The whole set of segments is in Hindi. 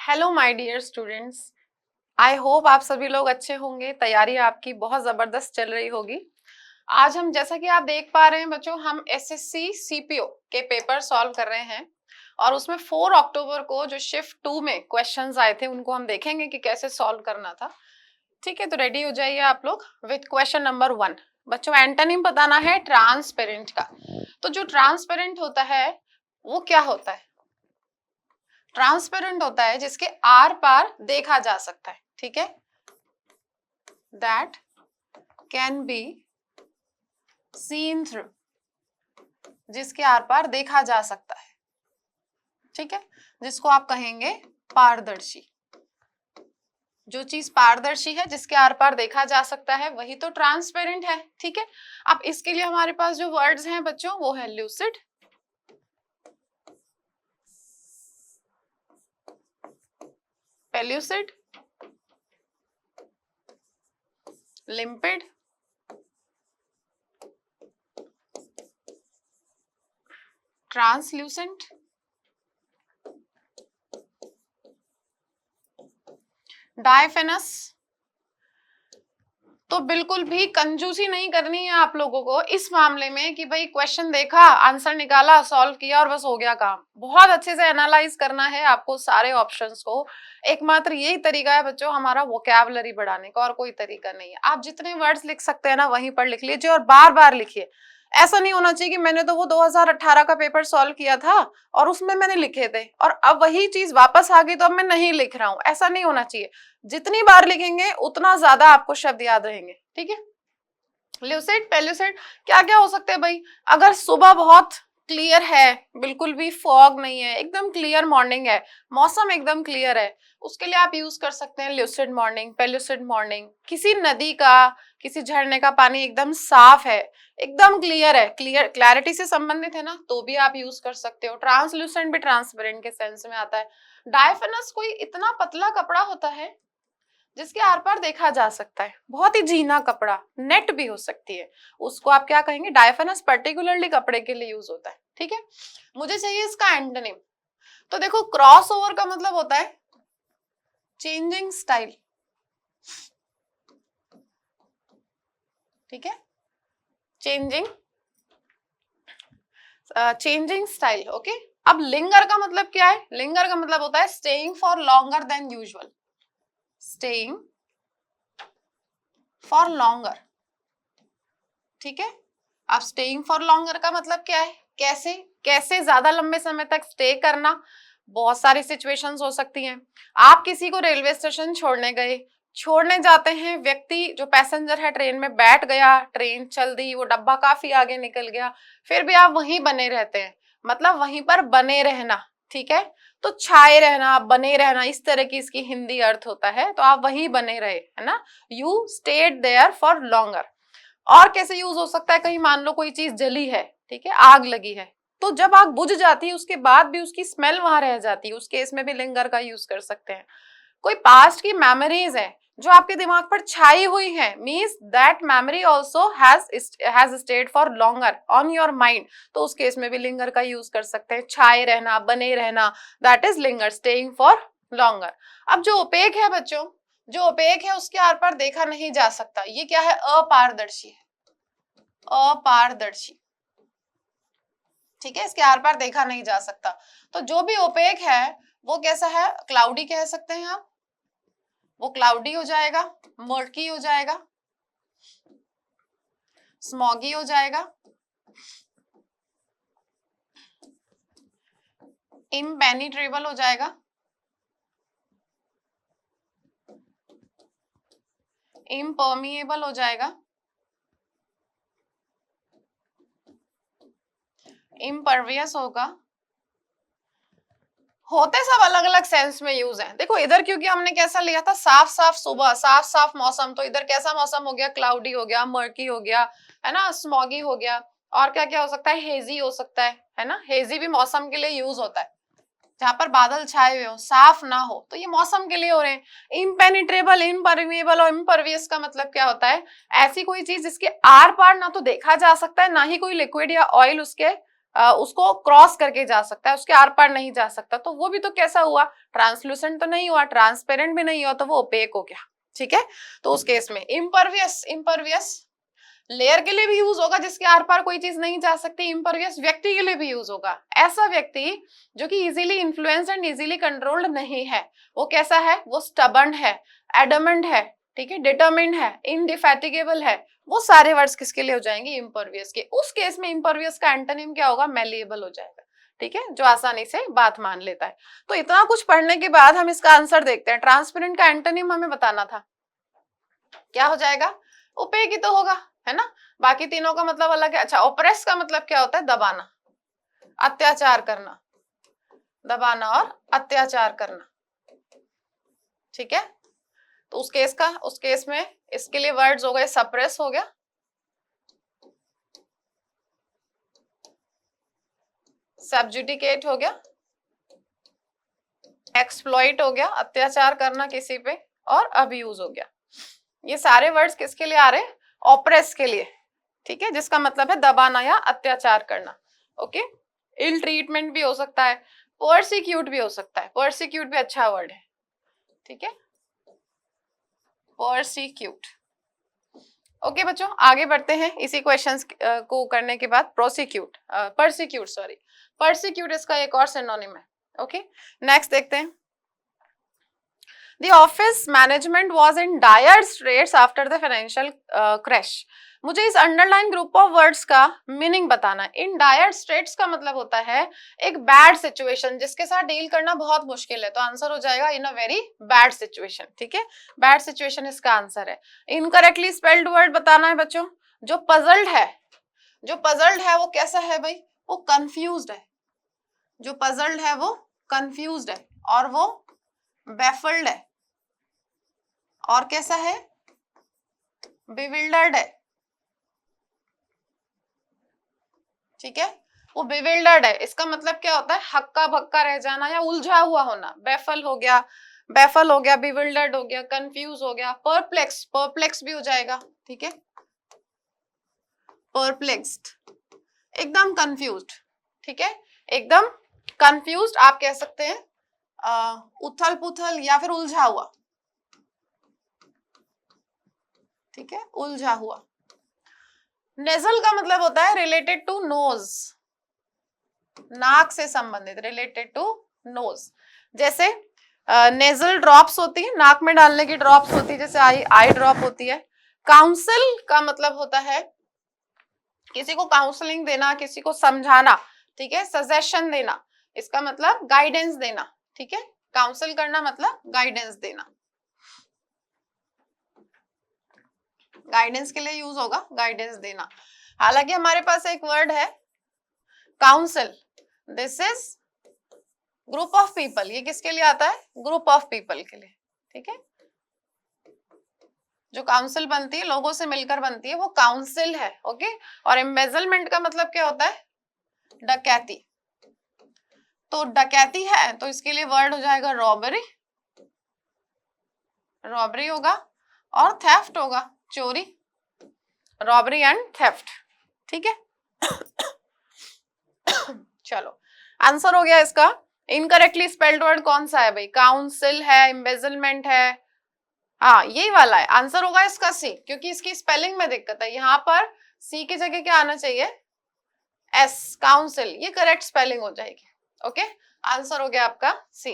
Hello my dear students, I hope आप सभी लोग अच्छे होंगे। तैयारी आपकी बहुत जबरदस्त चल रही होगी। आज हम जैसा कि आप देख पा रहे हैं बच्चों, हम एसएससी सीपीओ के पेपर सॉल्व कर रहे हैं और उसमें 4 अक्टूबर को जो शिफ्ट 2 में क्वेश्चंस आए थे उनको हम देखेंगे कि कैसे सॉल्व करना था। ठीक है, तो रेडी हो जाइए आप लोग विथ क्वेश्चन नंबर 1। बच्चों एंटोनिम बताना है ट्रांसपेरेंट का। तो जो ट्रांसपेरेंट होता है वो क्या होता है? ट्रांसपेरेंट होता है जिसके आर पार देखा जा सकता है। ठीक है, that can be seen through, जिसके आर पार देखा जा सकता है। ठीक है, जिसको आप कहेंगे पारदर्शी। जो चीज पारदर्शी है, जिसके आर पार देखा जा सकता है, वही तो ट्रांसपेरेंट है। ठीक है, अब इसके लिए हमारे पास जो वर्ड्स हैं बच्चों वो है ल्यूसिड, पेल्यूसिड, लिम्पिड, ट्रांसल्यूसेंट, डायफेनस। तो बिल्कुल भी कंजूसी नहीं करनी है आप लोगों को इस मामले में कि भाई क्वेश्चन देखा, आंसर निकाला, सॉल्व किया और बस हो गया काम। बहुत अच्छे से एनालाइज करना है आपको सारे ऑप्शंस को। एकमात्र यही तरीका है बच्चों हमारा वोकैबुलरी बढ़ाने का, और कोई तरीका नहीं है। आप जितने वर्ड्स लिख सकते हैं ना वहीं पर लिख लीजिए और बार बार लिखिए। ऐसा नहीं होना चाहिए कि मैंने तो वो 2018 का पेपर सॉल्व किया था और उसमें मैंने लिखे थे और अब वही चीज वापस आ गई तो अब मैं नहीं लिख रहा हूं। ऐसा नहीं होना चाहिए। जितनी बार लिखेंगे उतना ज्यादा आपको शब्द याद रहेंगे। ठीक है, ल्यूसिड, पेल्यूसिड क्या क्या हो सकते हैं भाई? अगर सुबह बहुत क्लियर है, बिल्कुल भी फॉग नहीं है, एकदम क्लियर मॉर्निंग है, मौसम एकदम क्लियर है, उसके लिए आप यूज कर सकते हैं ल्यूसिड मॉर्निंग, पेल्यूसिड मॉर्निंग। किसी नदी का, किसी झरने का पानी एकदम साफ है, एकदम क्लियर है, क्लियर क्लैरिटी से संबंधित है ना, तो भी आप यूज कर सकते हो। ट्रांसल्यूसेंट भी ट्रांसपेरेंट के सेंस में आता है। डायफेनस कोई इतना पतला कपड़ा होता है जिसके आर पार देखा जा सकता है, बहुत ही जीना कपड़ा, नेट भी हो सकती है, उसको आप क्या कहेंगे? डायफेनस पर्टिकुलरली कपड़े के लिए यूज होता है। ठीक है, मुझे चाहिए इसका एंटोनिम। तो देखो क्रॉस ओवर का मतलब होता है चेंजिंग स्टाइल। ठीक है, चेंजिंग चेंजिंग स्टाइल। ओके, अब लिंगर का मतलब क्या है? लिंगर का मतलब होता है staying for longer than usual, staying for longer. ठीक है, अब स्टेइंग फॉर लॉन्गर का मतलब क्या है? कैसे कैसे ज्यादा लंबे समय तक स्टे करना। बहुत सारी सिचुएशंस हो सकती हैं। आप किसी को रेलवे स्टेशन छोड़ने गए, छोड़ने जाते हैं, व्यक्ति जो पैसेंजर है ट्रेन में बैठ गया, ट्रेन चल दी, वो डब्बा काफी आगे निकल गया, फिर भी आप वहीं बने रहते हैं, मतलब वहीं पर बने रहना। ठीक है, तो छाए रहना, बने रहना, इस तरह की इसकी हिंदी अर्थ होता है। तो आप वहीं बने रहे, है ना, you stayed there for longer. और कैसे यूज हो सकता है? कहीं मान लो कोई चीज जली है, ठीक है, आग लगी है, तो जब आग बुझ जाती है उसके बाद भी उसकी स्मेल वहां रह जाती है, उस केस में भी लिंगर का यूज कर सकते हैं। कोई पास्ट की मेमोरीज है जो आपके दिमाग पर छाई हुई है, means that memory also has stayed for longer on your mind, तो उस केस में भी लिंगर का यूज कर सकते हैं। छाए रहना, बने रहना, that is linger, staying for longer. अब जो ओपेक है बच्चों, जो ओपेक है उसके आर पार देखा नहीं जा सकता, ये क्या है? अपारदर्शी है, अपारदर्शी। ठीक है, इसके आर पार देखा नहीं जा सकता। तो जो भी ओपेक है वो कैसा है? क्लाउडी कह सकते हैं आप, वो क्लाउडी हो जाएगा, मर्की हो जाएगा, स्मॉगी हो जाएगा, इम्पेनिट्रेबल हो जाएगा, इम्पर्मिएबल हो जाएगा, इम्परवियस होगा। होते सब अलग अलग सेंस में यूज है। देखो इधर क्योंकि हमने कैसा लिया था? साफ साफ सुबह, साफ साफ मौसम, तो इधर कैसा मौसम हो गया? क्लाउडी हो गया, मर्की हो गया, है ना, स्मॉगी हो गया। और क्या क्या हो सकता है? हेजी हो सकता है ना, हेजी भी मौसम के लिए यूज होता है, जहां पर बादल छाए हुए हो, साफ ना हो, तो ये मौसम के लिए हो रहे हैं। इम्पेनिट्रेबल, इम्परमिएबल और इम्परवियस का मतलब क्या होता है? ऐसी कोई चीज जिसके आर पार ना तो देखा जा सकता है, ना ही कोई लिक्विड या ऑयल उसके उसको क्रॉस करके जा सकता है, उसके आर पार नहीं जा सकता, तो वो भी तो कैसा हुआ, ट्रांसलूसेंट तो नहीं हुआ, ट्रांसपेरेंट भी नहीं हुआ, तो वो ओपेक हो गया। ठीक है, तो उस केस में इम्परवियस, इम्परवियस लेयर के लिए भी यूज होगा जिसके आर पार कोई चीज नहीं जा सकती, इम्परवियस व्यक्ति के लिए भी यूज होगा, ऐसा व्यक्ति जो कि easily influence and easily controlled नहीं है, वो कैसा है, वो स्टबर्न है, एडमेंट है, ठीक है, डिटरमिन्ड है, इनडिफैटिगेबल है, वो सारे वर्ड्स किसके लिए हो जाएंगे, इम्परवियस के। उस केस में इम्परवियस का एंटोनिम क्या होगा, मैलिएबल हो जाएगा। ठीक है, जो आसानी से बात मान लेता है। तो इतना कुछ पढ़ने के बाद हम इसका आंसर देखते हैं। ट्रांसपेरेंट का एंटोनिम हमें बताना था, क्या हो जाएगा, ओपेक ही तो होगा, है ना, बाकी तीनों का मतलब अलग है। अच्छा, ओप्रेस का मतलब क्या होता है, दबाना, अत्याचार करना, दबाना और अत्याचार करना। ठीक है, तो उस केस में इसके लिए वर्ड्स हो गए, सप्रेस हो गया, सब्जुडिकेट हो गया, एक्सप्लॉइट हो गया, अत्याचार करना किसी पे, और अब्यूज हो गया। ये सारे वर्ड्स किसके लिए आ रहे हैं, ऑप्रेस के लिए। ठीक है, जिसका मतलब है दबाना या अत्याचार करना। ओके, इल ट्रीटमेंट भी हो सकता है, पर्सिक्यूट भी हो सकता है, पर्सिक्यूट भी अच्छा वर्ड है। ठीक है, पर्सिक्यूट। ओके बच्चों, आगे बढ़ते हैं इसी क्वेश्चंस को करने के बाद। प्रोसिक्यूट, पर्सिक्यूट, सॉरी, पर्सिक्यूट इसका एक और सिनोनिम है। ओके, नेक्स्ट देखते हैं। The office management was in dire straits after the financial crash. मुझे इस अंडरलाइन ग्रुप ऑफ वर्ड्स का मीनिंग बताना है। इन डायर स्ट्रेट्स का मतलब होता है एक बैड सिचुएशन जिसके साथ डील करना बहुत मुश्किल है, तो आंसर हो जाएगा इन अ वेरी बैड सिचुएशन। ठीक है, बैड सिचुएशन इसका आंसर है। इनकरेक्टली स्पेल्ड वर्ड बताना है बच्चों। जो पजल्ड है, जो पजल्ड है वो कैसा है भाई, वो कंफ्यूज्ड है। जो पजल्ड है वो कंफ्यूज्ड है, और वो बैफल्ड है, और कैसा है, बिविल्डर्ड है। ठीक है, वो बिविल्डर्ड है, इसका मतलब क्या होता है, हक्का भक्का रह जाना या उलझा हुआ होना। बैफल हो गया, बैफल हो गया, बिविल्डर्ड हो गया, कंफ्यूज हो गया, परप्लेक्स, परप्लेक्स भी हो जाएगा। ठीक है, परप्लेक्स्ड, एकदम कंफ्यूज्ड। ठीक है, एकदम कंफ्यूज्ड आप कह सकते हैं, उथल पुथल या फिर उलझा हुआ। ठीक है, उलझा हुआ। नेजल का मतलब होता है रिलेटेड टू नोज, नाक से संबंधित, रिलेटेड टू नोज। जैसे नेजल ड्रॉप्स होती है, नाक में डालने की ड्रॉप्स होती है, जैसे आई ड्रॉप होती है। काउंसिल का मतलब होता है किसी को काउंसलिंग देना, किसी को समझाना। ठीक है, सजेशन देना, इसका मतलब गाइडेंस देना। ठीक है, काउंसिल करना मतलब गाइडेंस देना, गाइडेंस के लिए यूज होगा, गाइडेंस देना। हालांकि हमारे पास एक वर्ड है council, this is group of people, ये किसके लिए आता है, ग्रुप ऑफ पीपल के लिए। ठीक है, जो काउंसिल बनती है लोगों से मिलकर बनती है वो काउंसिल है। ओके, और एम्बेजलमेंट का मतलब क्या होता है, डकैती। तो डकैती है तो इसके लिए वर्ड हो जाएगा रॉबरी, रॉबरी होगा, और थेफ्ट होगा, चोरी, रॉबरी एंड थेफ्ट। ठीक है चलो, आंसर हो गया इसका। इनकरेक्टली स्पेल्ड वर्ड कौन सा है भाई, काउंसिल है, एम्बेजलमेंट है, हाँ यही वाला है। आंसर होगा इसका सी, क्योंकि इसकी स्पेलिंग में दिक्कत है। यहाँ पर सी की जगह क्या आना चाहिए, एस, काउंसिल, ये करेक्ट स्पेलिंग हो जाएगी। ओके, आंसर हो गया आपका सी।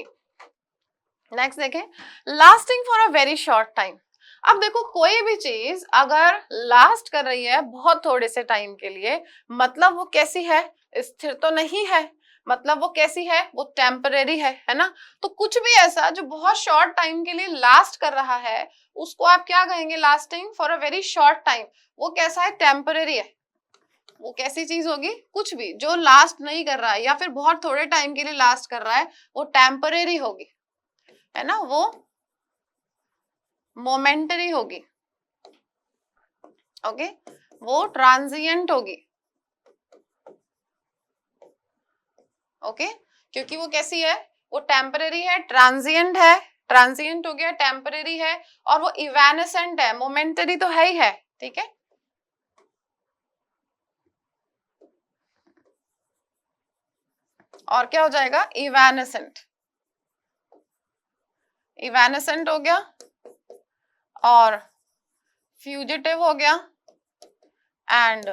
नेक्स्ट देखें, lasting for a very short time. अब देखो, कोई भी चीज अगर लास्ट कर रही है बहुत थोड़े से टाइम के लिए, मतलब वो कैसी है, स्थिर तो नहीं है, मतलब वो कैसी है, वो टेम्परेरी है ना। तो कुछ भी ऐसा जो बहुत शॉर्ट टाइम के लिए लास्ट कर रहा है, उसको आप क्या कहेंगे, lasting for a very short time. वो कैसा है, टेम्परेरी है। वो कैसी चीज होगी, कुछ भी जो लास्ट नहीं कर रहा है या फिर बहुत थोड़े टाइम के लिए लास्ट कर रहा है, वो टेम्परेरी होगी, है ना, वो मोमेंटरी होगी। ओके, वो ट्रांजिएंट होगी। ओके, क्योंकि वो कैसी है, वो टेम्परेरी है, ट्रांजिएंट है, ट्रांजिएंट हो गया, टेम्परेरी है, और वो इवेनेसेंट है, मोमेंटरी तो है ही है। ठीक है, और क्या हो जाएगा, इवेनेसेंट, इवेनेसेंट हो गया, और फ्यूजिटिव हो गया, एंड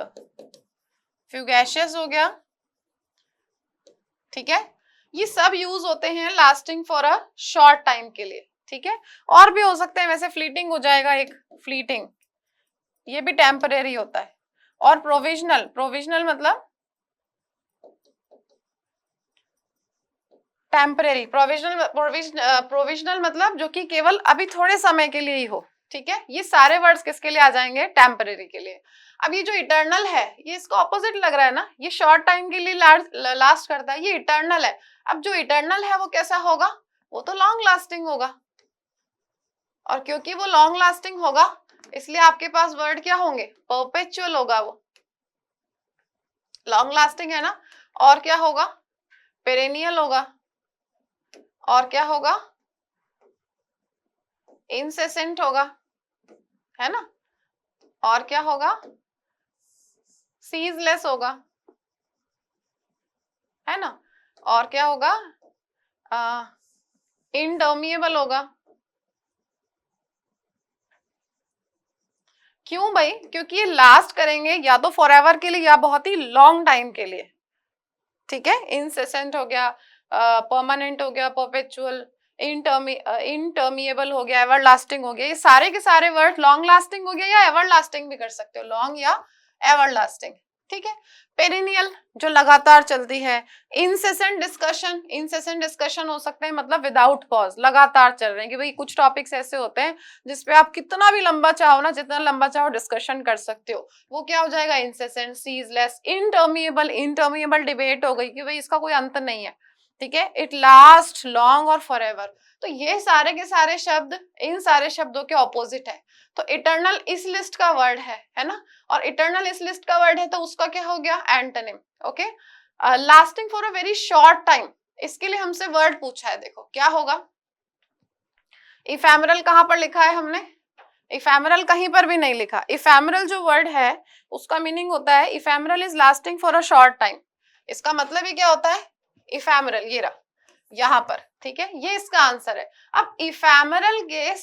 फ्यूगेशियस हो गया। ठीक है, ये सब यूज होते हैं lasting for a short time के लिए। ठीक है, और भी हो सकते हैं वैसे, फ्लीटिंग हो जाएगा एक, फ्लीटिंग, ये भी टेम्परेरी होता है। और प्रोविजनल, प्रोविजनल मतलब टेम्परेरी, प्रोविजनल, प्रोविजनल मतलब जो कि केवल अभी थोड़े समय के लिए ही हो। ठीक है, ये सारे वर्ड्स किसके लिए आ जाएंगे, टेम्परेरी के लिए। अब ये जो इटर्नल है, ये इसको ऑपोजिट लग रहा है ना, ये शॉर्ट टाइम के लिए लास्ट करता है, ये इटर्नल है। अब जो इटर्नल है वो कैसा होगा, वो तो लॉन्ग लास्टिंग होगा, और क्योंकि वो लॉन्ग लास्टिंग होगा इसलिए आपके पास वर्ड क्या होंगे, परपेचुअल होगा, वो लॉन्ग लास्टिंग है ना। और क्या होगा, पेरेनियल होगा, और क्या होगा, इंसेसेंट होगा, है ना, और क्या होगा, सीजलेस होगा, है ना, और क्या होगा, इंटर्मिएबल होगा। क्यों भाई, क्योंकि ये लास्ट करेंगे या तो फॉरएवर के लिए या बहुत ही लॉन्ग टाइम के लिए। ठीक है, इंसेसेंट हो गया, परमानेंट हो गया, परपेचुअल, इंटर्मिएबल हो गया, एवर लास्टिंग हो गया, ये सारे के सारे वर्ड लॉन्ग लास्टिंग हो गया, या एवर लास्टिंग भी कर सकते हो, लॉन्ग या एवर लास्टिंग। ठीक है, पेरिनियल जो लगातार चलती है, इंसेसेंट डिस्कशन, इंसेसेंट डिस्कशन हो सकते हैं मतलब विदाउट पॉज, लगातार चल रहे हैं, कि भाई कुछ टॉपिक्स ऐसे होते हैं जिसपे आप कितना भी लंबा चाहो ना, जितना लंबा चाहो डिस्कशन कर सकते हो, वो क्या हो जाएगा, इंसेसेंट, सीजलेस, इंटर्मिएबल, इंटर्मिएबल डिबेट हो गई कि भाई इसका कोई अंत नहीं है। ठीक है, इट लास्ट लॉन्ग और फॉरएवर। तो ये सारे के सारे शब्द इन सारे शब्दों के ऑपोजिट है। तो इटर्नल इस लिस्ट का वर्ड है ना, और इटर्नल इस लिस्ट का वर्ड है, तो उसका क्या हो गया, antonym. Okay, lasting for a very short time, इसके लिए हमसे वर्ड पूछा है, देखो क्या होगा। इफेमरल कहां पर लिखा है हमने, इफेमरल कहीं पर भी नहीं लिखा। इफेमरल जो वर्ड है उसका मीनिंग होता है, ephemeral is lasting for a short time. इसका मतलब ही क्या होता है, इफेमरल, ये रहा यहाँ पर। ठीक है, ये इसका आंसर है। अब इफेमरल के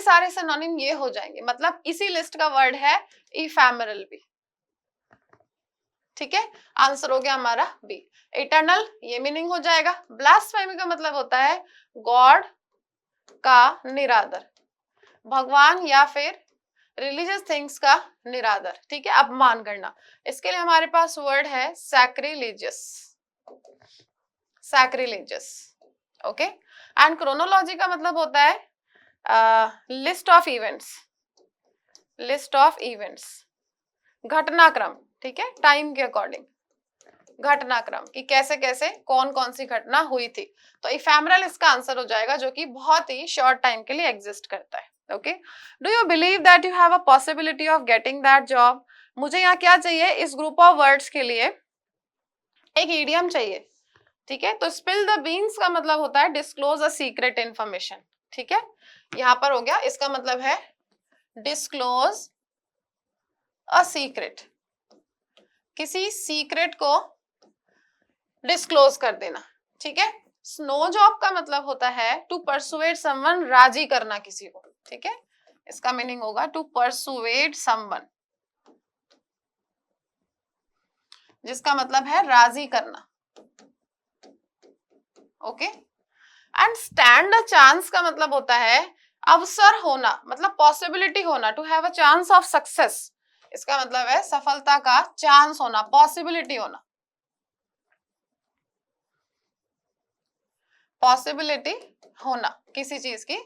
सारे सिनोनिम ये हो जाएंगे, मतलब इसी लिस्ट का वर्ड है इफेमरल भी। ठीक है, आंसर हो गया हमारा बी। इटर्नल ये मीनिंग हो जाएगा। ब्लास्फेमी का मतलब होता है गॉड का निरादर, भगवान या फिर रिलीजियस थिंग्स का निरादर। ठीक है, अपमान करना। इसके लिए हमारे पास वर्ड है सैक्रिलीजियस, सैक्रिलीजियस। ओके, एंड क्रोनोलॉजी का मतलब होता है list of events, list of events, घटनाक्रम। ठीक है, टाइम के अकॉर्डिंग घटनाक्रम, कि कैसे कैसे कौन कौन सी घटना हुई थी। तो इफेमरल इसका आंसर हो जाएगा, जो कि बहुत ही शॉर्ट टाइम के लिए एग्जिस्ट करता है। Okay, do you believe that you have a possibility of getting that job. मुझे यहाँ क्या चाहिए, इस ग्रुप ऑफ वर्ड्स के लिए एक इडियम चाहिए। ठीक है, तो स्पिल द बीन्स का मतलब होता है डिस्क्लोज अ सीक्रेट इंफॉर्मेशन। ठीक है, यहां पर हो गया, इसका मतलब है डिस्क्लोज अ सीक्रेट, किसी सीक्रेट को डिस्क्लोज कर देना। ठीक है, स्नो जॉब का मतलब होता है टू परसुएट समवन, राजी करना किसी को। ठीक है, इसका मीनिंग होगा टू परसुएट समवन, जिसका मतलब है राजी करना। Okay, and stand a chance का मतलब होता है अवसर होना, मतलब पॉसिबिलिटी होना, to have a chance of success. इसका मतलब है सफलता का चांस होना, पॉसिबिलिटी होना, पॉसिबिलिटी होना, किसी चीज की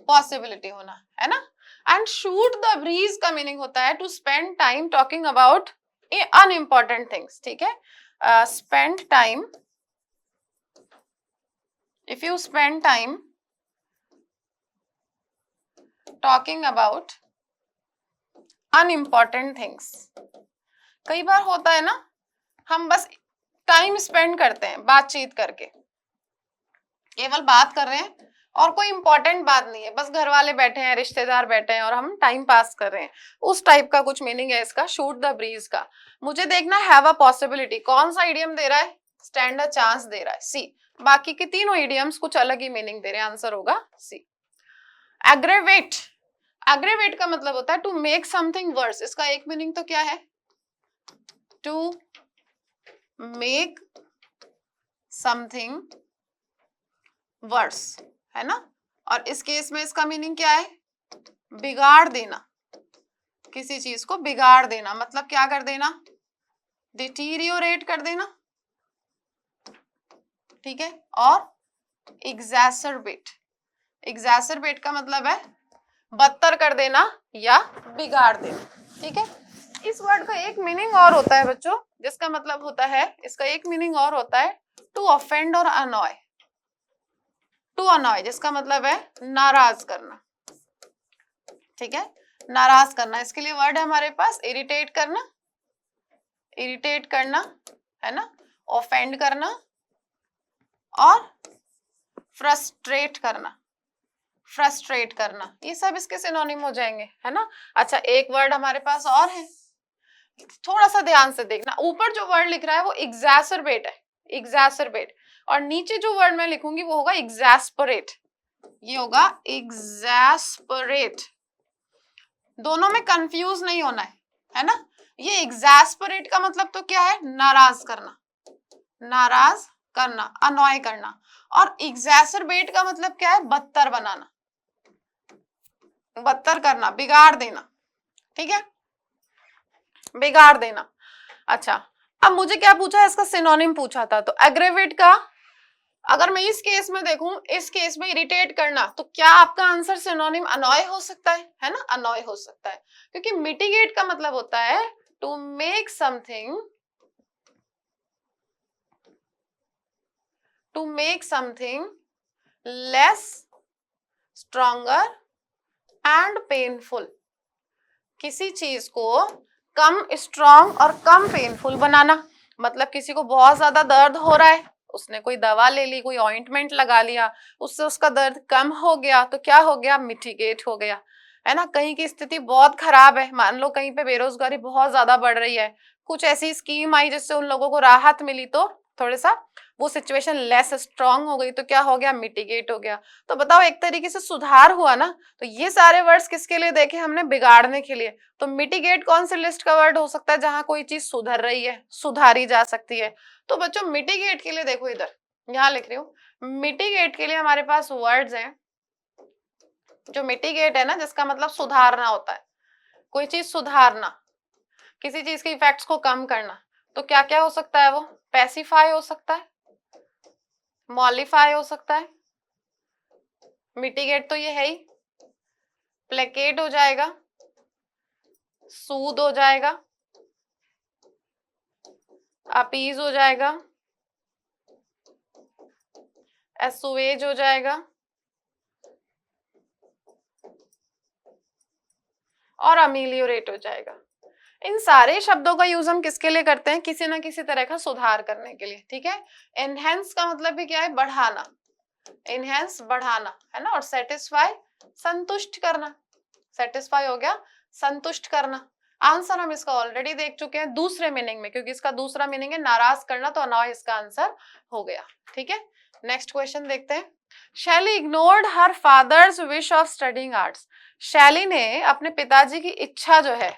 पॉसिबिलिटी होना, है ना। एंड शूट द ब्रीज का मीनिंग होता है to spend time talking about unimportant things. ठीक है, spend time, if you spend time talking about unimportant things. कई बार होता है ना, हम बस टाइम स्पेंड करते हैं बातचीत करके, केवल बात कर रहे हैं और कोई इंपॉर्टेंट बात नहीं है, बस घर वाले बैठे हैं, रिश्तेदार बैठे हैं और हम टाइम पास कर रहे हैं, उस टाइप का कुछ मीनिंग है इसका, शूट द ब्रीज का। मुझे देखना हैव अ पॉसिबिलिटी, कौन सा इडियम दे रहा है, स्टैंड अ चांस दे रहा है, सी। बाकी के तीनों इडियम्स कुछ अलग ही मीनिंग दे रहे हैं, आंसर होगा सी। एग्रेवेट, एग्रेवेट का मतलब होता है टू मेक समथिंग वर्स। इसका एक मीनिंग तो क्या है, टू मेक समथिंग वर्स, है ना। और इस केस में इसका मीनिंग क्या है, बिगाड़ देना, किसी चीज को बिगाड़ देना, मतलब क्या कर देना, डिटीरियोरेट कर देना, ठीक है। और एग्जैसरबेट, एग्जैसरबेट का मतलब है बदतर कर देना या बिगाड़ देना, ठीक है। इस वर्ड का एक मीनिंग और होता है बच्चों, जिसका मतलब होता है, इसका एक मीनिंग और होता है टू ऑफेंड और अनॉय, टू अनॉय जिसका मतलब है नाराज करना, ठीक है, नाराज करना। इसके लिए वर्ड है हमारे पास इरिटेट करना, इरिटेट करना, है ना, ऑफेंड करना और फ्रस्ट्रेट करना, फ्रस्ट्रेट करना, ये सब इसके सिनोनिम हो जाएंगे, है ना। अच्छा, एक वर्ड हमारे पास और है, थोड़ा सा ध्यान से देखना। ऊपर जो वर्ड लिख रहा है वो एग्जैसरबेट है, एग्जैसरबेट, और नीचे जो वर्ड मैं लिखूंगी वो होगा एग्जैस्परेट, ये होगा एग्जैस्परेट। दोनों में कंफ्यूज नहीं होना है ना। ये एग्जैस्परेट का मतलब तो क्या है, नाराज करना, नाराज करना, अनॉय करना। और एग्जैसरबेट का मतलब क्या है, बदतर बनाना, बदतर करना, बिगाड़ देना, ठीक है, बिगाड़ देना। अच्छा, अब मुझे क्या पूछा है, इसका सिनोनिम पूछा था, तो एग्रेवेट का अगर मैं इस केस में देखूं, इस केस में इरिटेट करना, तो क्या आपका आंसर सिनोनिम अनॉय हो सकता है ना, अनॉय हो सकता है, क्योंकि मिटिगेट का मतलब होता है to make something, to make something less stronger and painful, किसी चीज को कम स्ट्रॉन्ग और कम पेनफुल बनाना। मतलब किसी को बहुत ज्यादा दर्द हो रहा है, उसने कोई दवा ले ली, कोई ऑइंटमेंट लगा लिया, उससे उसका दर्द कम हो गया, तो क्या हो गया, मिटिगेट हो गया, है ना। कहीं की स्थिति बहुत खराब है, मान लो कहीं पे बेरोजगारी बहुत ज्यादा बढ़ रही है, कुछ ऐसी स्कीम आई जिससे उन लोगों को राहत मिली, तो थोड़ा सा वो सिचुएशन लेस स्ट्रांग हो गई, तो क्या हो गया, मिटिगेट हो गया। तो बताओ, एक तरीके से सुधार हुआ ना। तो ये सारे वर्ड्स किसके लिए देखे हमने, बिगाड़ने के लिए। तो मिटिगेट कौन से लिस्ट का वर्ड हो सकता है जहां कोई चीज सुधर रही है, सुधारी जा सकती है। तो बच्चों मिटिगेट के लिए देखो, इधर यहां लिख रही हूँ, मिटिगेट के लिए हमारे पास वर्ड्स हैं। जो मिटिगेट है ना, जिसका मतलब सुधारना होता है, कोई चीज सुधारना, किसी चीज के इफेक्ट्स को कम करना, तो क्या क्या हो सकता है, वो पैसिफाई हो सकता है, मॉलिफाई हो सकता है, मिटिगेट तो ये है ही, प्लेकेट हो जाएगा, सूद हो जाएगा, अपीज हो जाएगा, एसुएज हो जाएगा, और अमीलियोरेट हो जाएगा। इन सारे शब्दों का यूज हम किसके लिए करते हैं, किसी ना किसी तरह का सुधार करने के लिए, ठीक है। एनहेंस का मतलब भी क्या है, बढ़ाना, एनहेंस बढ़ाना, है ना। और सेटिस्फाई, संतुष्ट करना, सेटिस्फाई हो गया संतुष्ट करना। आंसर हम इसका ऑलरेडी देख चुके हैं दूसरे मीनिंग में, क्योंकि इसका दूसरा मीनिंग है नाराज करना, तो अनॉय इसका आंसर हो गया, ठीक है। नेक्स्ट क्वेश्चन देखते हैं। शैली ignored her father's wish of studying arts, शैली ने अपने पिताजी की इच्छा जो है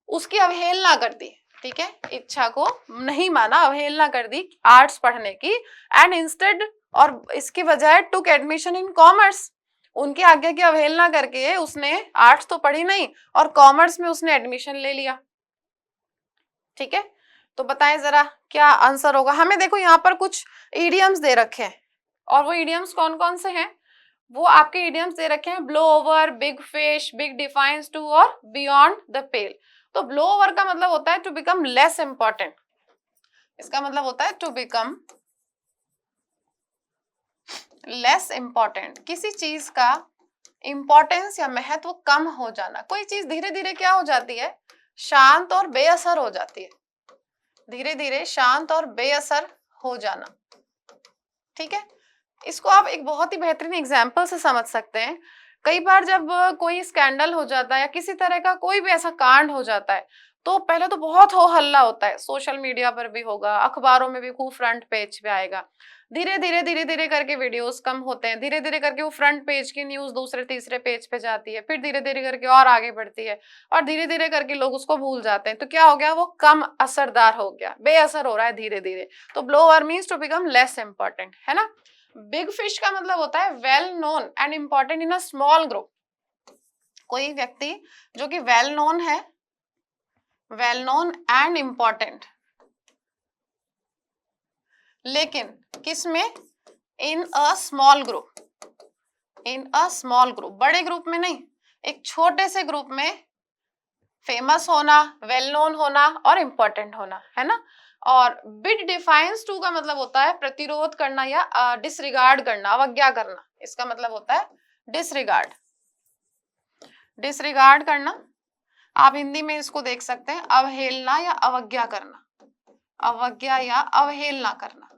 उसकी अवहेलना कर दी, ठीक है, इच्छा को नहीं माना, अवहेलना कर दी आर्ट्स पढ़ने की। एंड इंस्टेड, और इसकी बजाय टुक एडमिशन इन कॉमर्स, उनकी आज्ञा की अवहेलना करके उसने आर्ट्स तो पढ़ी नहीं और कॉमर्स में उसने एडमिशन ले लिया, ठीक है। तो बताएं जरा क्या आंसर होगा। हमें देखो यहाँ पर कुछ इडियम्स दे रखे हैं, और वो इडियम्स कौन कौन से हैं, वो आपके इडियम्स दे रखे हैं, blow over, big fish, big defiance to, और बियॉन्ड द पेल। तो ब्लो ओवर का मतलब होता है टू बिकम लेस इंपॉर्टेंट, इसका मतलब होता है टू बिकम लेस इंपॉर्टेंट, किसी चीज का इंपॉर्टेंस या महत्व कम हो जाना। कोई चीज धीरे धीरे क्या हो जाती है, शांत और बेअसर हो जाती है, धीरे धीरे शांत और बेअसर हो जाना, ठीक है। इसको आप एक बहुत ही बेहतरीन एग्जाम्पल से समझ सकते हैं। कई बार जब कोई स्कैंडल हो जाता है या किसी तरह का कोई भी ऐसा कांड हो जाता है, तो पहले तो बहुत हो हल्ला होता है, सोशल मीडिया पर भी होगा, अखबारों में भी खूब फ्रंट पेज पे आएगा। धीरे धीरे करके वीडियोस कम होते हैं, धीरे धीरे करके वो फ्रंट पेज की न्यूज दूसरे तीसरे पेज पे जाती है, फिर धीरे धीरे करके और आगे बढ़ती है, और धीरे धीरे करके लोग उसको भूल जाते हैं। तो क्या हो गया, वो कम असरदार हो गया, बेअसर हो रहा है धीरे धीरे। तो blow over means to become less important, है ना। बिग फिश का मतलब होता है well known and important in a small group. कोई व्यक्ति जो कि वेल नोन है, वेल नोन एंड इंपॉर्टेंट, लेकिन किस में, in a small group, in a small group, बड़े ग्रुप में नहीं, एक छोटे से ग्रुप में फेमस होना, वेल नोन होना और इंपॉर्टेंट होना, है ना। और बिट डिफाइंस टू का मतलब होता है प्रतिरोध करना या डिसरिगार्ड करना, अवज्ञा करना, इसका मतलब होता है डिसरिगार्ड, डिसरिगार्ड करना। आप हिंदी में इसको देख सकते हैं अवहेलना या अवज्ञा करना, अवज्ञा या अवहेलना करना,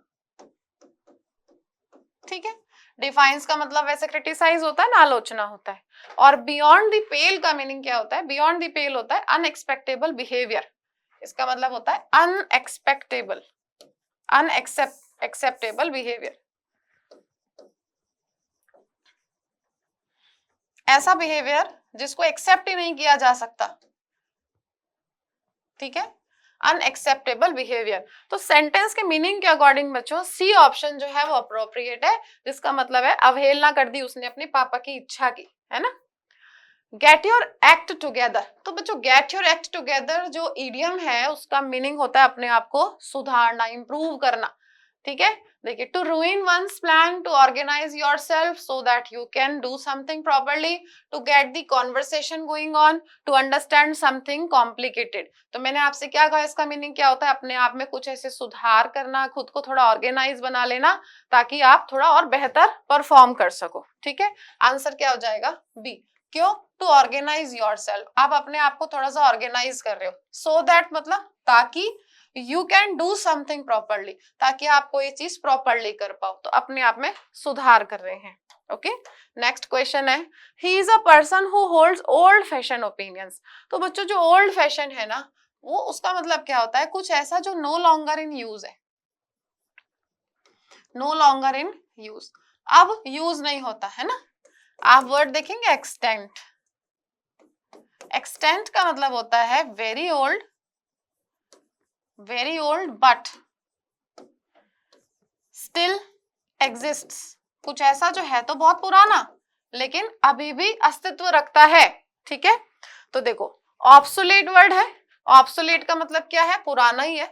ठीक है। डिफाइंस का मतलब वैसे क्रिटिसाइज होता है ना, आलोचना होता है। और बियॉन्ड द पेल का मीनिंग क्या होता है, बियॉन्ड द पेल होता है अनएक्सपेक्टेबल बिहेवियर, इसका मतलब होता है अनएक्सपेक्टेबल, अनएक्सेप्टेबल बिहेवियर, ऐसा बिहेवियर जिसको एक्सेप्ट ही नहीं किया जा सकता, ठीक है, अनएक्सेप्टेबल बिहेवियर। तो सेंटेंस के मीनिंग के अकॉर्डिंग बच्चों सी ऑप्शन जो है वो अप्रोप्रिएट है, जिसका मतलब है अवहेलना कर दी उसने अपने पापा की इच्छा की, है ना। गेट योर एक्ट टुगेदर, तो बच्चों गेट योर एक्ट टुगेदर जो इडियम है उसका मीनिंग होता है अपने आप को सुधारना, इंप्रूव करना, ठीक है। देखिए, to ruin one's plan, to organize yourself so that you can do something properly, to get the conversation going on, to understand something complicated. तो मैंने आपसे क्या कहा, इसका मीनिंग क्या होता है, अपने आप में कुछ ऐसे सुधार करना, खुद को थोड़ा ऑर्गेनाइज बना लेना ताकि आप थोड़ा और बेहतर परफॉर्म कर सको, ठीक है। आंसर क्या हो जाएगा, बी। क्यों, टू ऑर्गेनाइज योरसेल्फ, आप अपने आप को थोड़ा सा ऑर्गेनाइज कर रहे हो, सो दैट मतलब ताकि you can do something properly, ताकि आप कोई चीज प्रॉपरली कर पाओ, तो अपने आप में सुधार कर रहे हैं। ओके, नेक्स्ट क्वेश्चन है, he is a person who holds old fashion opinions. तो बच्चों जो ओल्ड फैशन है ना, वो उसका मतलब क्या होता है, कुछ ऐसा जो नो लॉन्गर इन यूज है, नो लॉन्गर इन यूज, अब यूज नहीं होता है ना। आप वर्ड देखेंगे एक्सटेंट, एक्सटेंट का मतलब होता है very old, very old but still exists, कुछ ऐसा जो है तो बहुत पुराना लेकिन अभी भी अस्तित्व रखता है, ठीक है। तो देखो ऑब्सोलेट वर्ड है, ऑब्सोलेट का मतलब क्या है, पुराना ही है,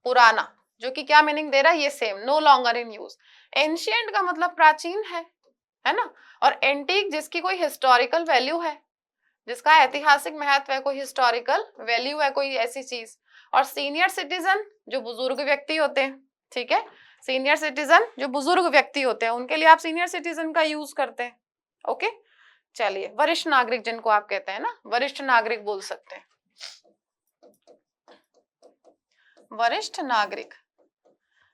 पुराना, जो कि क्या मीनिंग दे रहा है, ये same, no longer in use. Ancient का मतलब प्राचीन है ना। और एंटीक जिसकी कोई हिस्टोरिकल वैल्यू है, जिसका ऐतिहासिक महत्व है, कोई हिस्टोरिकल वैल्यू है, कोई ऐसी चीज। और सीनियर सिटीजन जो बुजुर्ग व्यक्ति होते हैं, ठीक है, सीनियर सिटीजन जो बुजुर्ग व्यक्ति होते हैं उनके लिए आप सीनियर सिटीजन का यूज करते हैं। ओके, चलिए, वरिष्ठ नागरिक जिनको आप कहते हैं ना, वरिष्ठ नागरिक बोल सकते हैं, वरिष्ठ नागरिक।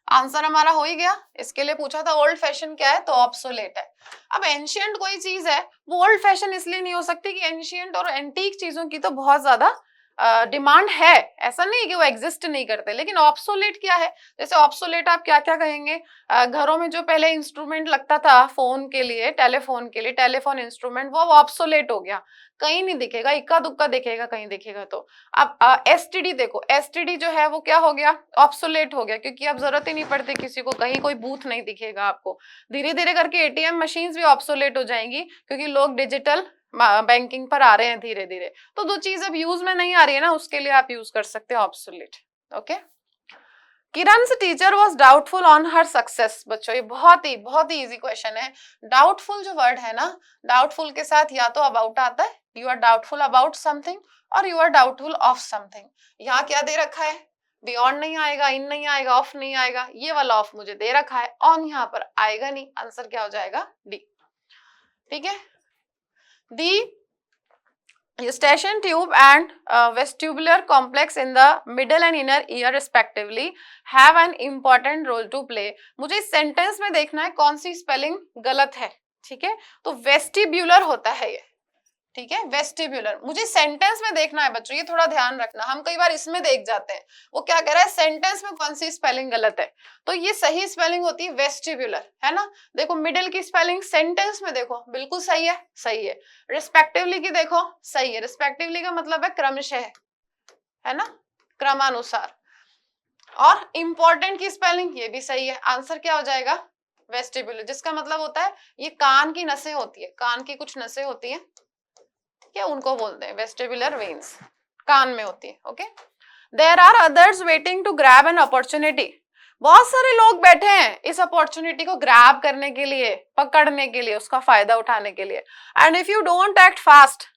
आंसर हमारा हो ही गया। इसके लिए पूछा था ओल्ड फैशन क्या है, तो ऑब्सोलेट है। अब एंशिएंट कोई चीज है, वो ओल्ड फैशन इसलिए नहीं हो सकती कि एंशिएंट और एंटीक चीजों की तो बहुत ज्यादा डिमांड है, ऐसा नहीं कि वो एग्जिस्ट नहीं करते। लेकिन ऑब्सोलेट क्या है, जैसे ऑब्सोलेट आप क्या क्या कहेंगे, घरों में जो पहले इंस्ट्रूमेंट लगता था फोन के लिए, टेलीफोन के लिए, टेलीफोन इंस्ट्रूमेंट, वो ऑब्सोलेट हो गया, कहीं नहीं दिखेगा, इक्का दुक्का दिखेगा कहीं दिखेगा तो। अब एसटीडी देखो, एसटीडी जो है वो क्या हो गया, ऑब्सोलेट हो गया, क्योंकि अब जरूरत ही नहीं पड़ती किसी को, कहीं कोई बूथ नहीं दिखेगा आपको। धीरे धीरे करके एटीएम मशीन्स भी ऑब्सोलेट हो जाएंगी, क्योंकि लोग डिजिटल बैंकिंग पर आ रहे हैं धीरे धीरे। तो जो चीज अब यूज में नहीं आ रही है ना, उसके लिए आप यूज कर सकते हैं obsolete. Okay, Kiran's teacher was doubtful on her success. बच्चों ये बहुत ही इजी क्वेश्चन है। डाउटफुल जो वर्ड है ना, डाउटफुल के साथ या तो अबाउट आता है, you are doubtful about something, और you are doubtful of something. यहाँ क्या दे रखा है, बियॉन्ड नहीं आएगा, इन नहीं आएगा, ऑफ नहीं आएगा, ये वाला ऑफ मुझे दे रखा है, ऑन यहाँ पर आएगा नहीं। आंसर क्या हो जाएगा, डी, ठीक है। दी eustachian tube and vestibular complex in the middle and inner ear respectively have an important role to play। मुझे इस सेंटेंस में देखना है कौन सी स्पेलिंग गलत है, ठीक है। तो वेस्टिब्यूलर होता है ये, ठीक है, वेस्टिब्यूलर। मुझे सेंटेंस में देखना है बच्चों, ये थोड़ा ध्यान रखना, हम कई बार इसमें देख जाते हैं। वो क्या कह रहा है, सेंटेंस में कौन सी स्पेलिंग गलत है, तो ये सही स्पेलिंग होती है वेस्टिब्यूलर, है ना। देखो मिडिल की स्पेलिंग सेंटेंस में देखो बिल्कुल सही है, सही है। रिस्पेक्टिवली की देखो सही है, रिस्पेक्टिवली का मतलब है क्रमशः, है ना, क्रमानुसार। और इंपॉर्टेंट की स्पेलिंग ये भी सही है। आंसर क्या हो जाएगा, वेस्टिब्यूलर, जिसका मतलब होता है ये कान की नसें होती है, कान की कुछ नसें होती हैं, क्या उनको बोलते हैं वेस्टिबुलर वेन्स, कान में होती है। Okay, there are others waiting to grab an opportunity. बहुत सारे लोग बैठे हैं इस अपॉर्चुनिटी को ग्रैब करने के लिए, पकड़ने के लिए, उसका फायदा उठाने के लिए। And if you don't act fast,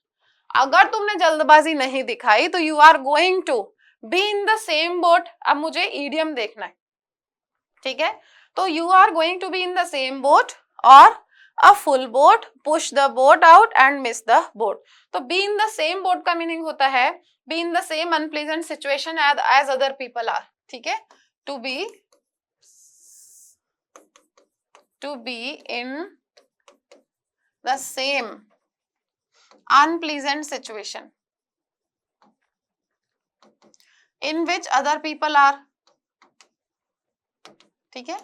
अगर तुमने जल्दबाजी नहीं दिखाई तो you are going to be in the same boat. अब मुझे ईडियम देखना है, ठीक है, तो you are going to be in the same boat और a full boat, push the boat out and miss the boat। तो be in the same boat का मीनिंग होता है be in the same unpleasant situation as other people are, ठीक है, to be in the same unpleasant situation in which other people are, ठीक है।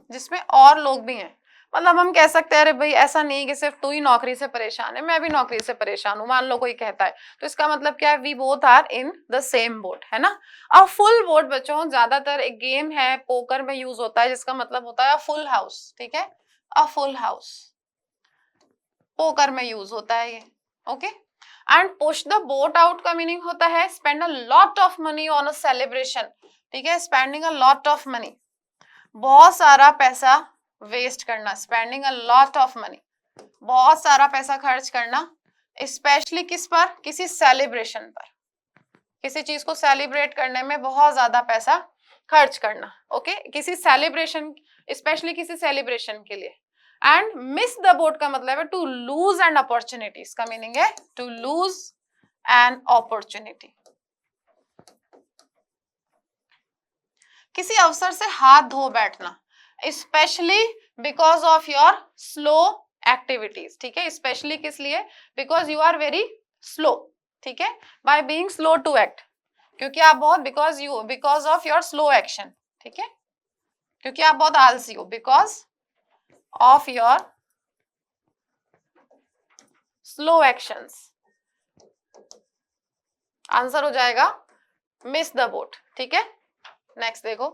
जिसमें और लोग भी हैं, मतलब हम कह सकते हैं अरे भाई ऐसा नहीं कि सिर्फ तू ही नौकरी से परेशान है, मैं भी नौकरी से परेशान हूं, मान लो कोई कहता है, तो इसका मतलब क्या है, we both are in the same boat, है ना। अब फुल बोट बच्चों ज्यादातर एक गेम है, पोकर में यूज होता है, जिसका मतलब होता है फुल हाउस, ठीक है, अ फुल हाउस पोकर में यूज होता है ये। Okay, and push the boat out का मीनिंग होता है spend a lot of money on a celebration, ठीक है, spending a lot of money, बहुत सारा पैसा वेस्ट करना, spending a lot of money, बहुत सारा पैसा खर्च करना, स्पेशली किस पर, किसी सेलिब्रेशन पर, किसी चीज को सेलिब्रेट करने में बहुत ज्यादा पैसा खर्च करना। ओके, किसी सेलिब्रेशन, स्पेशली किसी सेलिब्रेशन के लिए। एंड मिस द बोट का मतलब है टू लूज एन अपॉर्चुनिटी, इसका मीनिंग है टू लूज एन अपॉर्चुनिटी, किसी अवसर से हाथ धो बैठना, specially because of your slow activities, ठीक है, स्पेशली किस लिए, because you are very slow, ठीक है, by being slow to act, क्योंकि आप बहुत, because of your slow action, ठीक है, क्योंकि आप बहुत आलसी हो, because of your slow actions. Answer हो जाएगा मिस द बोट, ठीक है। नेक्स्ट देखो,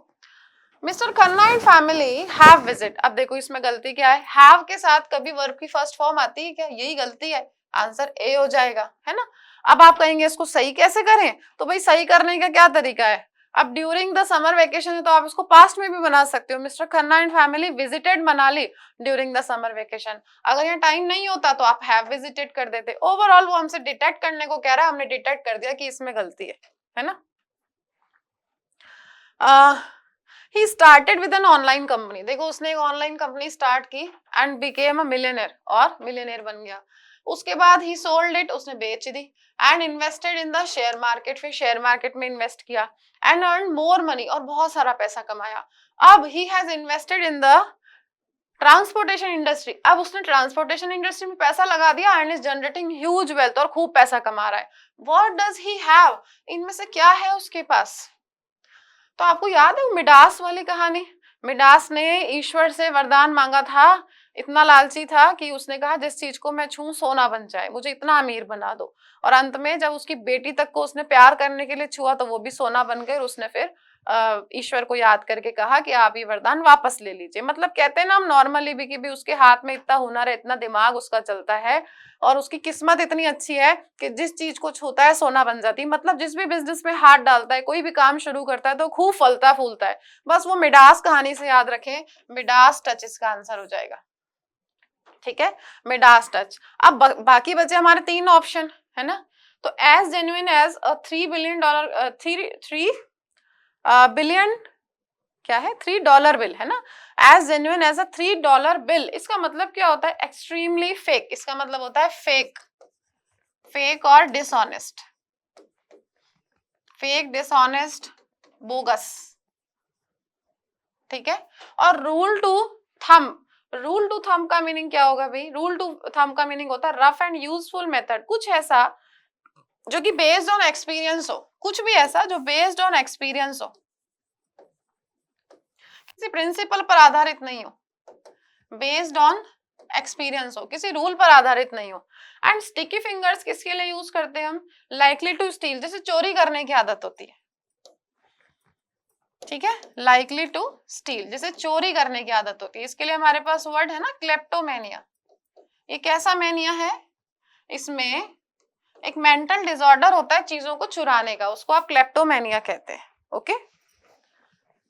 mister Khanna and family have visit. अब देखो इसमें गलती क्या है, हैव के साथ कभी वर्ब की फर्स्ट फॉर्म आती है क्या, यही गलती है, आंसर ए हो जाएगा, है ना। अब आप कहेंगे इसको सही कैसे करें, तो भाई सही करने का क्या तरीका है, अब ड्यूरिंग द समर वेकेशन है तो आप इसको पास्ट में भी बना सकते हो, mister Khanna and family visited Manali during the summer vacation. अगर यहाँ टाइम नहीं होता तो आप हैव विजिटेड कर देते। ओवरऑल वो हमसे डिटेक्ट करने को कह रहा है, हमने डिटेक्ट कर दिया कि इसमें गलती है ना। He started with an online company, देखो उसने एक ऑनलाइन कंपनी स्टार्ट की एंड बिकेम अ मिलियनेयर, और मिलियनेयर बन गया। उसके बाद ही सोल्ड इट, उसने बेच दी, and invested in the share market, फिर शेयर मार्केट में इन्वेस्ट किया, एंड अर्न मोर मनी, और बहुत सारा पैसा कमाया। अब he has invested in the transportation industry, अब उसने ट्रांसपोर्टेशन इंडस्ट्री में पैसा लगा दिया and is generating huge wealth, और खूब पैसा कमा रहा है। व्हाट डज ही हैव, इनमें से क्या है उसके पास, तो आपको याद है वो मिडास वाली कहानी, मिडास ने ईश्वर से वरदान मांगा था, इतना लालची था कि उसने कहा जिस चीज को मैं छूं सोना बन जाए, मुझे इतना अमीर बना दो, और अंत में जब उसकी बेटी तक को उसने प्यार करने के लिए छुआ तो वो भी सोना बन गई, और उसने फिर ईश्वर को याद करके कहा कि आप ये वरदान वापस ले लीजिए। मतलब कहते हैं ना हम नॉर्मली भी कि भी उसके हाथ में इतना हुनर है, इतना दिमाग उसका चलता है, और उसकी किस्मत इतनी अच्छी है कि जिस चीज को छूता है सोना बन जाती है। मतलब जिस भी बिजनेस में हाथ डालता है, कोई भी काम शुरू करता है तो खूब फलता फूलता है। बस वो मिडास कहानी से याद रखें, मिडास टच इसका आंसर हो जाएगा, ठीक है, मिडास टच। अब बाकी बचे हमारे 3 ऑप्शन, है ना। तो as genuine as a $3 billion, 3 billion क्या है, $3 बिल, है ना, as genuine as a $3 bill, इसका मतलब क्या होता है, एक्सट्रीमली फेक, इसका मतलब होता है फेक, फेक और डिसऑनेस्ट, फेक, डिसऑनेस्ट, बोगस, ठीक है। और rule to thumb, rule to thumb का मीनिंग क्या होगा भाई? रूल टू थंब का मीनिंग होता है रफ एंड यूजफुल मेथड, कुछ ऐसा जो कि बेस्ड ऑन एक्सपीरियंस हो, कुछ भी ऐसा जो बेस्ड ऑन एक्सपीरियंस हो, किसी प्रिंसिपल पर आधारित नहीं हो, बेस्ड ऑन एक्सपीरियंस हो, किसी रूल पर आधारित नहीं हो। एंड स्टिकी फिंगर्स किसके लिए यूज करते हैं हम? लाइकली टू स्टील, जैसे चोरी करने की आदत होती है, ठीक है, लाइकली टू स्टील, जैसे चोरी करने की आदत होती है। इसके लिए हमारे पास वर्ड है ना, क्लेप्टोमेनिया। ये कैसा मेनिया है? इसमें एक मेंटल डिसऑर्डर होता है चीजों को चुराने का, उसको आप क्लेप्टोमेनिया कहते हैं। ओके,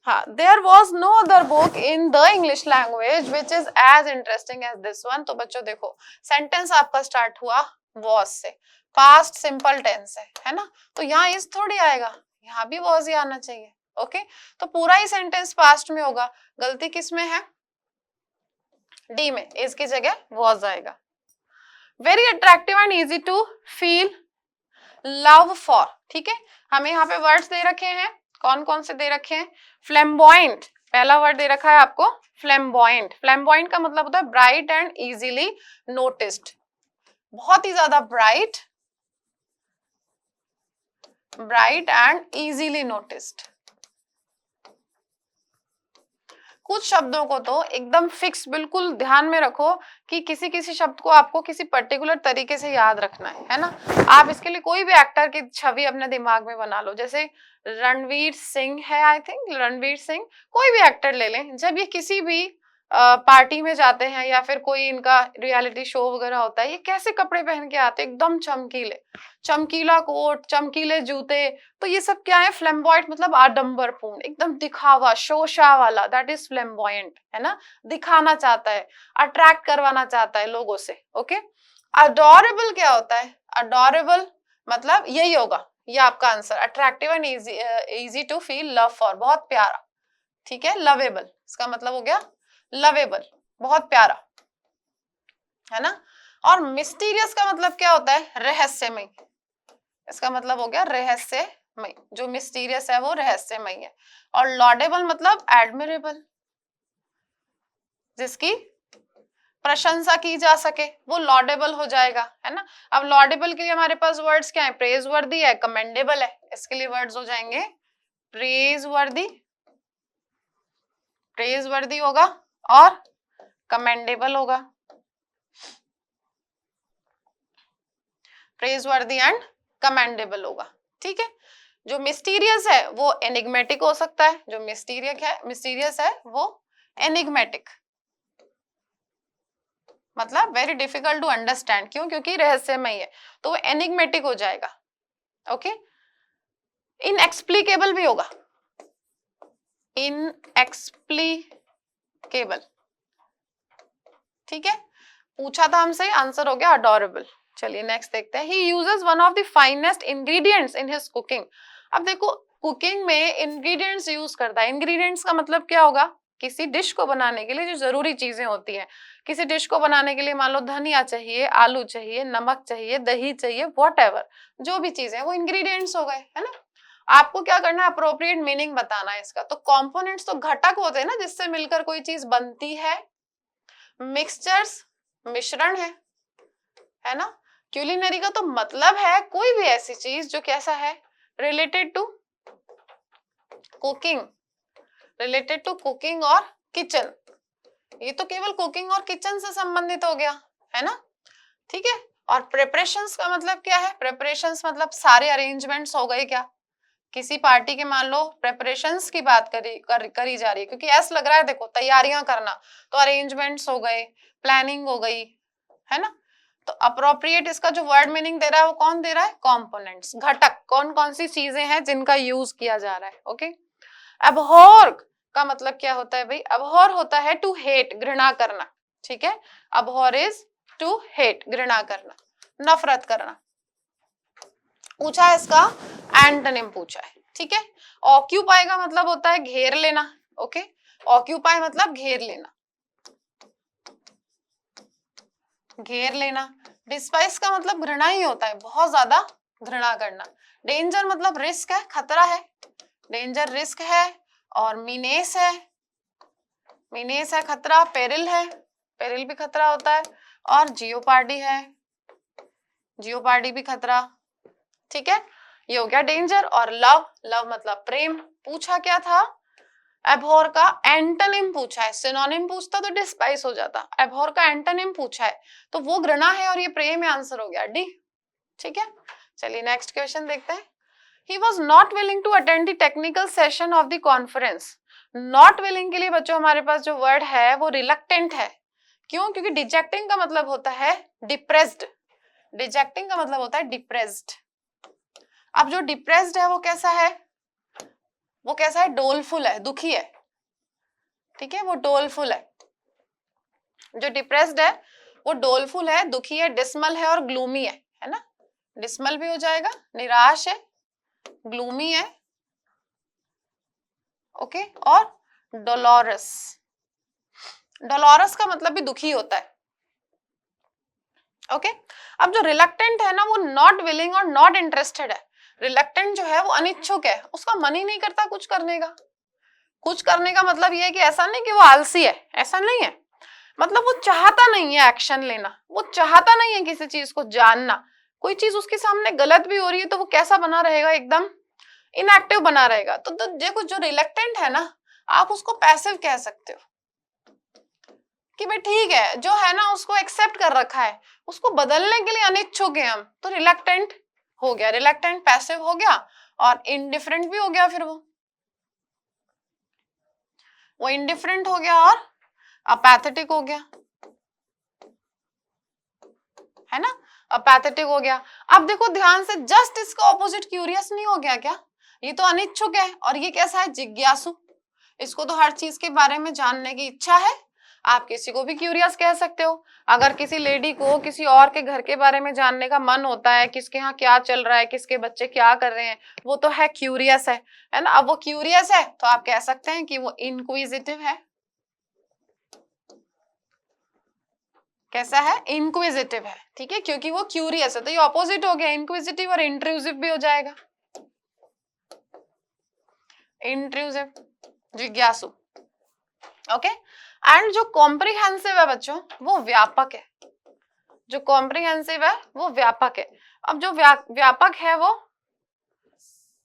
हाँ, there was no other book in the English language which is as interesting as this one. तो बच्चों देखो, सेंटेंस आपका स्टार्ट हुआ वॉज से, पास्ट सिंपल टेंस है ना, तो यहाँ इज थोड़ी आएगा, यहाँ भी वॉज ही आना चाहिए। ओके, तो पूरा ही सेंटेंस पास्ट में होगा, गलती किस में है? डी में, इज की जगह वॉज आएगा। Very attractive and easy to feel love for, ठीक है, हमें यहाँ पे वर्ड्स दे रखे हैं, कौन कौन से दे रखे हैं? फ्लैम्बॉयंट, पहला वर्ड दे रखा है आपको फ्लैम्बॉयंट। फ्लैम्बॉयंट का मतलब होता है ब्राइट एंड इजीली नोटिस्ड, बहुत ही ज्यादा bright, bright and easily noticed. कुछ शब्दों को तो एकदम फिक्स, बिल्कुल ध्यान में रखो कि किसी किसी शब्द को आपको किसी पर्टिकुलर तरीके से याद रखना है ना। आप इसके लिए कोई भी एक्टर की छवि अपने दिमाग में बना लो, जैसे रणवीर सिंह है, आई थिंक रणवीर सिंह, कोई भी एक्टर ले लें, जब ये किसी भी पार्टी में जाते हैं या फिर कोई इनका रियलिटी शो वगैरह होता है, ये कैसे कपड़े पहन के आते हैं? एकदम चमकीले, चमकीला कोट, चमकीले जूते, तो ये सब क्या है? फ्लैम्बॉयंट मतलब आडंबरपूर्ण, एकदम दिखावा, शोशा वाला, दैट इज फ्लैम्बॉयंट, है ना, दिखाना चाहता है, अट्रैक्ट करवाना चाहता है लोगों से। ओके, अडोरेबल क्या होता है? अडोरेबल मतलब यही होगा, ये आपका answer, attractive and easy to feel love for, बहुत प्यारा, ठीक है। लवेबल, इसका मतलब हो गया लवेबल, बहुत प्यारा, है ना। और मिस्टीरियस का मतलब क्या होता है? रहस्यमय, इसका मतलब हो गया रहस्यमय, जो मिस्टीरियस है वो रहस्यमय है। और लॉडेबल मतलब एडमिरेबल, जिसकी प्रशंसा की जा सके, वो लॉडेबल हो जाएगा, है ना। अब लॉडेबल के लिए हमारे पास वर्ड्स क्या है? प्रेज वर्दी है, कमेंडेबल है, इसके लिए वर्ड्स हो जाएंगे प्रेज वर्दी, प्रेज वर्दी होगा और कमेंडेबल होगा, प्रेज वर्दी एंड कमेंडेबल होगा, ठीक है। जो मिस्टीरियस है वो एनिग्मेटिक हो सकता है, जो मिस्टीरियस है वो एनिग्मेटिक, मतलब वेरी डिफिकल्ट टू अंडरस्टैंड, क्यों? क्योंकि रहस्यमय है, तो वो एनिग्मेटिक हो जाएगा। ओके, इनएक्सप्लिकेबल भी होगा, इनएक्सप्लिकेबल, ठीक है, पूछा था हमसे, आंसर हो गया अडोरेबल। चलिए नेक्स्ट देखते हैं। He uses one of the finest ingredients in his cooking. अब देखो, कुकिंग में इंग्रेडिएंट्स यूज करता है, इंग्रेडिएंट्स का मतलब क्या होगा? किसी डिश को बनाने के लिए जो जरूरी चीजें होती हैं, किसी डिश को बनाने के लिए मान लो धनिया चाहिए, आलू चाहिए, नमक चाहिए, दही चाहिए, व्हाटएवर, जो भी चीजें वो इंग्रेडिएंट्स हो गए, है ना। आपको क्या करना है? अप्रोप्रिएट मीनिंग बताना है इसका। तो कंपोनेंट्स तो घटक होते हैं ना, जिससे मिलकर कोई चीज बनती है। मिक्सचर्स मिश्रण है ना। क्यूलिनरी का तो मतलब है कोई भी ऐसी चीज जो कैसा है? Related to cooking, related to cooking और किचन, ये तो केवल कुकिंग और किचन से संबंधित हो गया, है ना, ठीक है। और प्रिपरेशंस का मतलब क्या है? प्रिपरेशंस मतलब सारे अरेंजमेंट्स हो गए क्या? किसी पार्टी के मान लो प्रिपरेशंस की बात करी जा रही है, क्योंकि ऐसा लग रहा है, देखो तैयारियां करना, तो अरेंजमेंट्स हो गए, प्लानिंग हो गई, है ना। तो अप्रोप्रिएट इसका जो वर्ड मीनिंग दे रहा है वो कौन दे रहा है? कंपोनेंट्स, घटक, कौन कौन सी चीजें हैं जिनका यूज किया जा रहा है। ओके, अबहॉर का मतलब क्या होता है भाई? अबहॉर होता है टू हेट, घृणा करना, ठीक है। अबहॉर इज टू हेट, घृणा करना, नफरत करना। पूछा है इसका एंटोनिम पूछा है, ठीक है। ऑक्यूपाई का मतलब होता है घेर लेना। ओके, ऑक्यूपाई मतलब घेर लेना, घेर लेना। डिस्पाइस का मतलब घृणा ही होता है, बहुत ज्यादा घृणा करना। डेंजर मतलब रिस्क है, खतरा है, डेंजर रिस्क है। और मीनेस है, मीनेस है खतरा, पेरिल है, पेरिल भी खतरा होता है, और जियोपार्डी है, जियोपार्डी भी खतरा। ठीक है, ये हो गया डेंजर। और लव, लव मतलब प्रेम। पूछा क्या था, एबहॉर का एंटोनिम पूछा है, सिनोनिम पूछता तो डिस्पाइस हो जाता, एबहॉर का एंटोनिम पूछा है, तो वो घृणा है और ये प्रेम है, आंसर हो गया डी। ठीक है, चलिए नेक्स्ट क्वेश्चन देखते हैं। He was not willing to attend the technical session of the conference. Not willing के लिए बच्चों हमारे पास जो वर्ड है वो reluctant है। क्यों? क्योंकि डिजेक्टिंग का मतलब होता है डिप्रेस्ड, डिजेक्टिंग का मतलब होता है डिप्रेस्ड। अब जो डिप्रेस्ड है वो कैसा है, वो कैसा है, डोलफुल है, दुखी है। ठीक है, वो डोलफुल है। जो डिप्रेस्ड है वो डोलफुल है, दुखी है, डिसमल है और ग्लूमी है ना, डिसमल भी हो जाएगा, निराश है, ग्लूमी है, ओके, और डोलोरस, डोलोरस का मतलब भी दुखी होता है। ओके, अब जो रिलक्टेंट है ना वो नॉट विलिंग और नॉट इंटरेस्टेड है। रिलक्टेंट जो है वो अनिच्छुक है, उसका मन ही नहीं करता कुछ करने का। कुछ करने का मतलब ये है कि ऐसा नहीं कि वो आलसी है, ऐसा नहीं है, मतलब वो चाहता नहीं है एक्शन लेना, वो चाहता नहीं है किसी चीज को जानना। कोई चीज उसके सामने गलत भी हो रही है तो वो कैसा बना रहेगा, एकदम इनएक्टिव बना रहेगा। तो देखो जो रिलक्टेंट है ना, आप उसको पैसिव कह सकते हो कि भाई ठीक है, जो है ना उसको एक्सेप्ट कर रखा है, उसको बदलने के लिए अनिच्छुक है हम, तो रिलक्टेंट हो गया, रिलक्टेंट पैसिव हो गया, और इनडिफरेंट भी हो गया, फिर वो इनडिफरेंट हो गया और अपैथेटिक हो गया, है ना, अपैथेटिक हो गया। अब देखो ध्यान से, जस्ट इसका ऑपोजिट क्यूरियस नहीं हो गया क्या, ये तो अनिच्छुक है और ये कैसा है, जिज्ञासु। इसको तो हर चीज के बारे में जानने की इच्छा है। आप किसी को भी क्यूरियस कह सकते हो। अगर किसी लेडी को किसी और के घर के बारे में जानने का मन होता है, किसके यहाँ क्या चल रहा है, किसके बच्चे क्या कर रहे हैं, वो तो है क्यूरियस है ना। अब वो क्यूरियस है तो आप कह सकते हैं कि वो इनक्विजिटिव है। कैसा है, इंक्विजिटिव है। ठीक है, क्योंकि वो क्यूरियस है, तो ये ऑपोजिट हो गया, इंक्विजिटिव और इंट्रूसिव भी हो जाएगा, इंट्रूसिव, जिज्ञासु। ओके, एंड जो कॉम्प्रिहेंसिव है बच्चों वो व्यापक है, जो कॉम्प्रिहेंसिव है वो व्यापक है। अब जो व्यापक है वो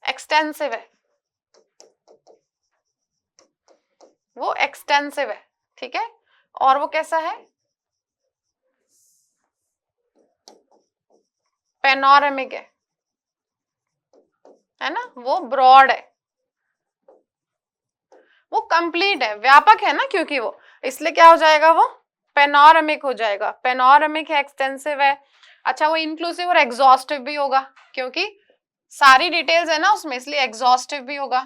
एक्सटेंसिव है, वो एक्सटेंसिव है। ठीक है, और वो कैसा है, पेनोरेमिक है ना, वो ब्रॉड है, वो कंप्लीट है, व्यापक है ना, क्योंकि वो, इसलिए क्या हो जाएगा, वो पेनोरेमिक हो जाएगा। पेनोरेमिक है, एक्सटेंसिव है। अच्छा, वो इंक्लूसिव और एग्जॉस्टिव भी होगा, क्योंकि सारी डिटेल्स है ना उसमें, इसलिए एग्जॉस्टिव भी होगा।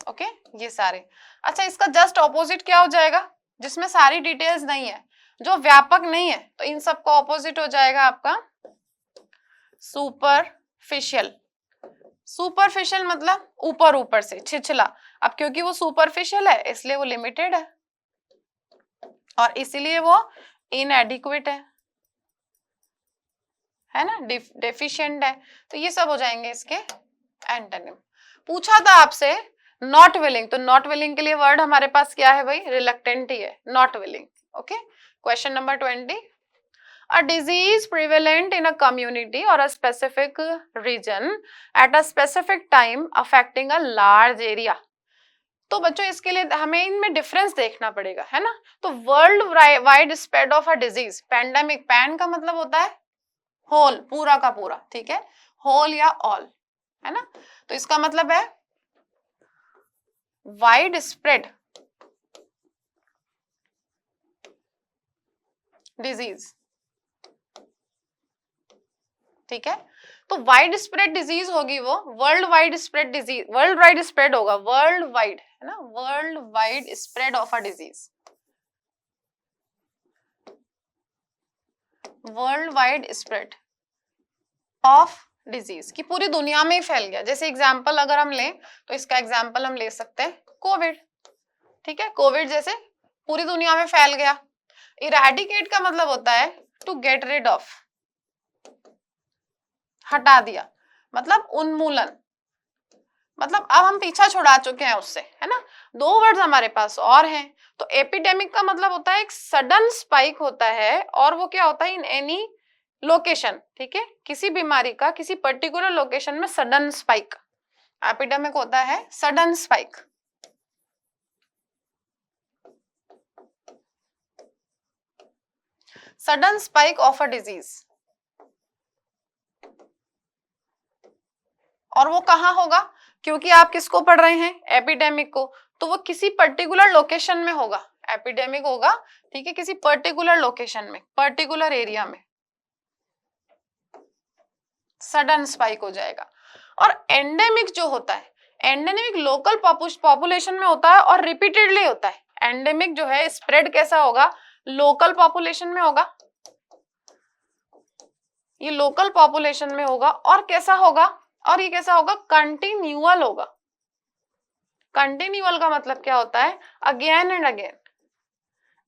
ओके, ये सारे। अच्छा, इसका जस्ट ऑपोजिट क्या हो जाएगा, जिसमें सारी डिटेल्स नहीं है, जो व्यापक नहीं है, तो इन सबका ऑपोजिट हो जाएगा आपका सुपरफिशियल। सुपरफिशियल मतलब ऊपर ऊपर से, छिछला। अब क्योंकि वो सुपरफिशियल है इसलिए वो लिमिटेड है, और इसीलिए वो इनएडिक्वेट है ना, डेफिशिएंट है। तो ये सब हो जाएंगे इसके एंटोनिम। पूछा था आपसे नॉट विलिंग, तो नॉट विलिंग के लिए वर्ड हमारे पास क्या है भाई, रिलक्टेंट ही है, not willing. Okay, question number 20, a disease prevalent in a community or a specific region at a specific time affecting a large area। तो बच्चों इसके लिए हमें इनमें डिफरेंस देखना पड़ेगा, है ना। तो world wide spread of a disease, pandemic, pan का मतलब होता है होल, पूरा का पूरा, ठीक है, होल या ऑल, है ना। तो इसका मतलब है वाइड स्प्रेड डिजीज, ठीक है। तो वाइड स्प्रेड डिजीज होगी वो world wide spread disease, world wide spread होगा, वर्ल्ड वाइड, है ना, world wide spread of a disease, world wide spread of disease, की पूरी दुनिया में ही फैल गया। जैसे एग्जांपल अगर हम लें तो इसका एग्जांपल हम ले सकते हैं कोविड, ठीक है, कोविड जैसे पूरी दुनिया में फैल गया। इरेडिकेट का मतलब होता है टू गेट रिड ऑफ, हटा दिया, मतलब उन्मूलन, मतलब अब हम पीछा छुड़ा चुके हैं उससे, है ना। दो वर्ड्स हमारे पास और हैं। तो एपिडेमिक का मतलब होता है एक सडन स्पाइक होता है, और वो क्या होता है, इन एनी लोकेशन, ठीक है, किसी बीमारी का किसी पर्टिकुलर लोकेशन में सडन स्पाइक, एपिडेमिक होता है sudden spike. Sudden spike of a disease, और वो कहाँ होगा, क्योंकि आप किसको पढ़ रहे हैं, एपिडेमिक को, तो वो किसी पर्टिकुलर लोकेशन में होगा, एपिडेमिक होगा, ठीक है, किसी पर्टिकुलर लोकेशन में, पर्टिकुलर एरिया में सडन स्पाइक हो जाएगा। और एंडेमिक जो होता है, एंडेमिक लोकल पॉपुलेशन में होता है और रिपीटेडली होता है। एंडेमिक जो है स्प्रेड कैसा होगा, लोकल पॉपुलेशन में होगा, ये लोकल पॉपुलेशन में होगा, और कैसा होगा, और ये कैसा होगा, कंटिन्यूअल होगा। कंटिन्यूअल का मतलब क्या होता है, अगेन एंड अगेन।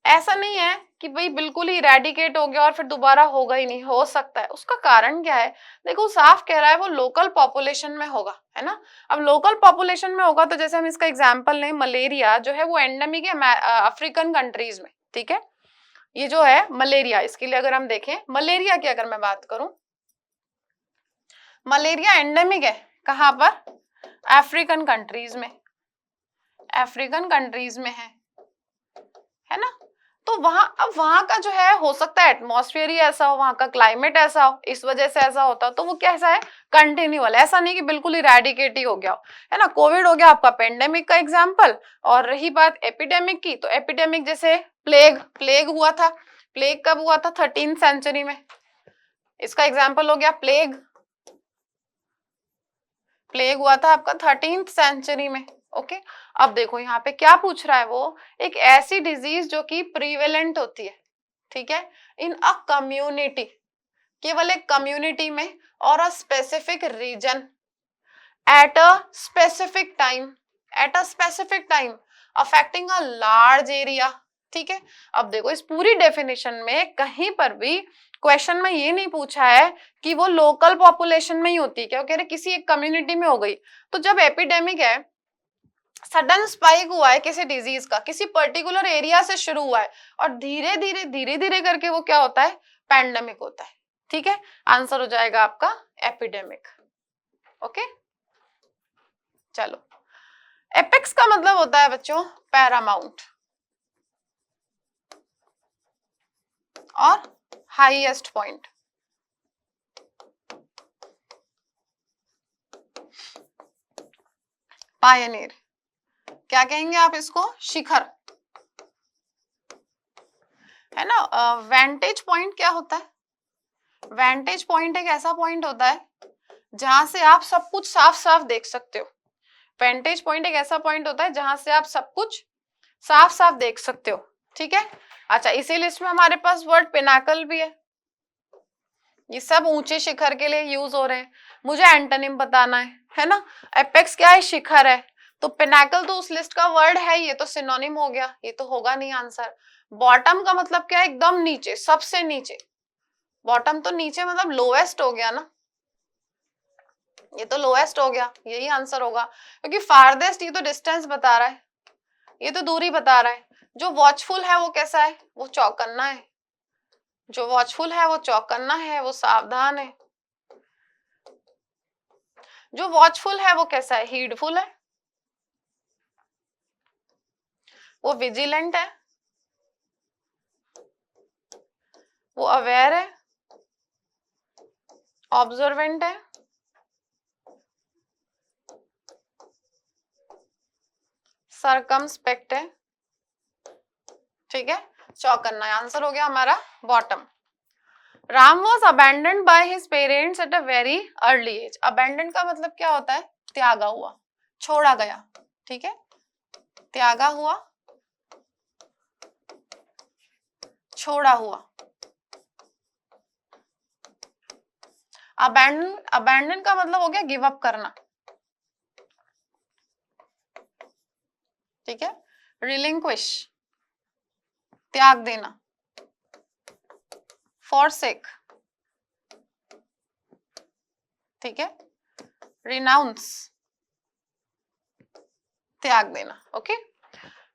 ऐसा नहीं है कि भाई बिल्कुल ही इरेडिकेट हो गया और फिर दोबारा होगा ही नहीं, हो सकता है। उसका कारण क्या है, देखो साफ कह रहा है वो लोकल पॉपुलेशन में होगा, है ना। अब लोकल पॉपुलेशन में होगा तो जैसे हम इसका एग्जांपल लें, मलेरिया जो है वो एंडेमिक है अफ्रीकन कंट्रीज में, ठीक है। ये जो है मलेरिया, इसके लिए अगर हम देखें मलेरिया की अगर मैं बात करूं, मलेरिया एंडेमिक है कहां पर, अफ्रीकन कंट्रीज में, अफ्रीकन कंट्रीज में है ना। तो वहां, अब वहां का जो है हो सकता है एटमॉस्फेयर ही ऐसा हो, वहां का क्लाइमेट ऐसा हो, इस वजह से ऐसा होता, तो वो कैसा है, कंटिन्यूअल, ऐसा नहीं कि बिल्कुल इरेडिकेट ही हो गया हो, है ना। कोविड हो गया आपका पेंडेमिक का एग्जांपल। और रही बात एपिडेमिक की, तो एपिडेमिक जैसे प्लेग, प्लेग हुआ था, प्लेग कब हुआ था, 13th सेंचुरी में, इसका एग्जाम्पल हो गया प्लेग, प्लेग हुआ था आपका 13th सेंचुरी में, ओके। अब देखो यहाँ पे क्या पूछ रहा है, वो एक ऐसी डिजीज जो कि प्रीवेलेंट होती है, ठीक है, इन अ कम्युनिटी, केवल एक कम्युनिटी में, और a specific region, at a specific time, at a specific time, affecting a large area, ठीक है। अब देखो इस पूरी डेफिनेशन में कहीं पर भी क्वेश्चन में ये नहीं पूछा है कि वो लोकल पॉपुलेशन में ही होती है, क्या कह रहे किसी एक कम्युनिटी में हो गई। तो जब एपिडेमिक है, सडन स्पाइक हुआ है किसी डिजीज का, किसी पर्टिकुलर एरिया से शुरू हुआ है, और धीरे धीरे करके वो क्या होता है, पैंडेमिक होता है, ठीक है। आंसर हो जाएगा आपका एपिडेमिक, ओके। चलो, एपेक्स का मतलब होता है बच्चों पैरामाउंट और हाईएस्ट पॉइंट। पायनियर, क्या कहेंगे आप इसको, शिखर, है ना। वेंटेज पॉइंट क्या होता है, वेंटेज पॉइंट एक ऐसा पॉइंट होता है जहां से आप सब कुछ साफ साफ देख सकते हो। वेंटेज पॉइंट एक ऐसा पॉइंट होता है जहां से आप सब कुछ साफ साफ देख सकते हो, ठीक है। अच्छा, इसी लिस्ट में हमारे पास वर्ड पिनाकल भी है, ये सब ऊंचे शिखर के लिए यूज हो रहे हैं। मुझे एंटोनिम बताना है ना। एपेक्स क्या है, शिखर है, तो पिनाकल तो उस लिस्ट का वर्ड है, ये तो सिनोनिम हो गया, ये तो होगा नहीं आंसर। बॉटम का मतलब क्या है, एकदम नीचे, सबसे नीचे, बॉटम तो नीचे मतलब लोएस्ट हो गया ना, ये तो लोएस्ट हो गया, यही आंसर होगा, क्योंकि फारदेस्ट ये तो डिस्टेंस बता रहा है, ये तो दूरी बता रहा है। जो वॉचफुल है वो कैसा है, वो चौकन्ना है, जो वॉचफुल है वो चौकन्ना है, वो सावधान है। जो वॉचफुल है वो कैसा है, हीडफुल है, वो विजिलेंट है, वो अवेयर है, ऑब्जर्वेंट है, सरकमस्पेक्ट है, ठीक है। चौकन्ना आंसर हो गया हमारा bottom. Ram was abandoned by his parents at a very early age. Abandon का मतलब क्या होता है, त्यागा हुआ, छोड़ा गया, ठीक है, त्यागा हुआ, छोड़ा हुआ। अबैंडन, अबैंडन का मतलब हो गया गिव अप करना, ठीक है। रिलिंक्विश, त्याग देना, फॉरसेक, ठीक है, रिनाउंस, त्याग देना। ओके,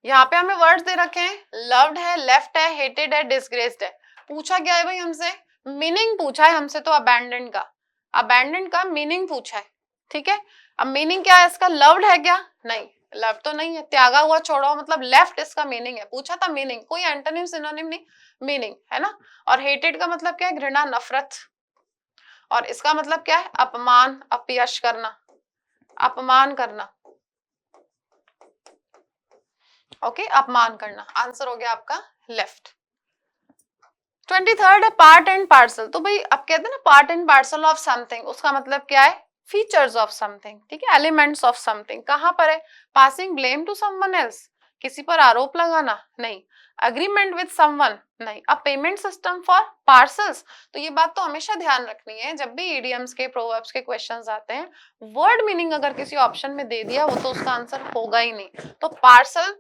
यहाँ पे हमें वर्ड्स दे रखे हैं, लव्ड है, लेफ्ट है, हेटेड है, डिसग्रेस्ड है। पूछा क्या है भाई हमसे, मीनिंग पूछा है हमसे, तो अबैंडन का मीनिंग पूछा है, ठीक है। अब मीनिंग क्या है इसका, लव्ड है क्या, नहीं, लव तो नहीं है, त्यागा हुआ, छोड़ा हुआ, मतलब लेफ्ट इसका मीनिंग है, पूछा था मीनिंग, कोई एंटोनिम सिनोनिम नहीं, मीनिंग है ना। और हेटेड का मतलब क्या है, घृणा, नफरत, और इसका मतलब क्या है, अपमान, अपयश करना, अपमान करना। ओके, अपमान करना, आंसर हो गया आपका लेफ्ट। 23rd है पार्ट एंड पार्सल। तो भाई अब कहते हैं ना part and parcel of something, उसका मतलब क्या है, फीचर्स ऑफ समथिंग, ठीक है, एलिमेंट्स ऑफ समथिंग। कहां पर है, passing blame to someone else, किसी पर आरोप लगाना, नहीं, अग्रीमेंट विद समवन, नहीं, a payment system for parcels. तो ये बात तो हमेशा ध्यान रखनी है, जब भी इडियम्स के, प्रोवर्ब्स के क्वेश्चंस आते हैं, वर्ड मीनिंग अगर किसी ऑप्शन में दे दिया, वो तो उसका आंसर होगा ही नहीं। तो पार्सल,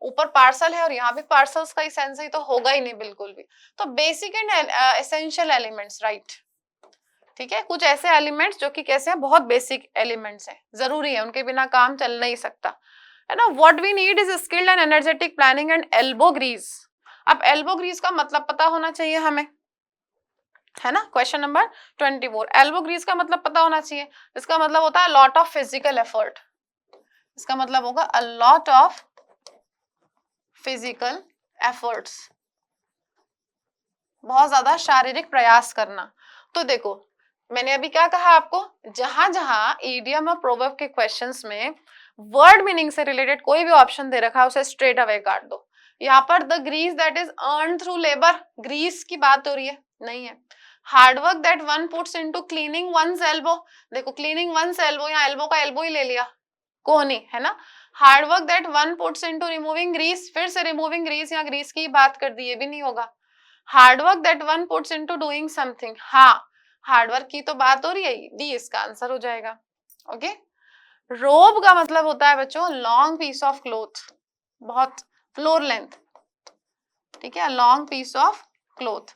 ऊपर पार्सल है और यहाँ भी पार्सल्स का ही सेंस है, तो होगा ही नहीं बिल्कुल भी। तो basic and essential elements, right, ठीक है, कुछ ऐसे एलिमेंट्स जो कि कैसे हैं, बहुत बेसिक एलिमेंट्स हैं, जरूरी है, उनके बिना काम चल नहीं सकता, है ना। What we need is skilled and energetic planning and elbow grease. अब एल्बो ग्रीस का मतलब पता होना चाहिए हमें, है ना। क्वेश्चन नंबर 24, एल्बो ग्रीस का मतलब पता होना चाहिए, इसका मतलब होता है लॉट ऑफ फिजिकल एफर्ट, इसका मतलब होगा a lot of physical efforts, बहुत ज्यादा शारीरिक प्रयास करना। तो देखो मैंने अभी क्या कहा आपको, जहां जहां ईडियम और प्रोवर्ब के क्वेश्चंस में वर्ड मीनिंग से रिलेटेड कोई भी ऑप्शन दे रखा है, उसे स्ट्रेट अवे काट दो। यहाँ पर the grease that is earn through labour, grease की बात हो रही है, नहीं है। Hard work that one puts into cleaning one's elbow, देखो क्लीनिंग वंस एल्बो, यहाँ एल्बो का एल्बो ही ले लिया, कोहनी, है ना। Hard work that one puts into removing grease, फिर से रिमूविंग ग्रीस, यहाँ ग्रीस की बात कर दी, ये भी नहीं होगा। Hard work that one puts into doing something, हाँ हार्डवर्क की तो बात हो रही है, डी इसका आंसर हो जाएगा। ओके, रोब का मतलब होता है बच्चों लॉन्ग पीस ऑफ क्लोथ, बहुत फ्लोर लेंथ, ठीक है, लॉन्ग पीस ऑफ क्लोथ,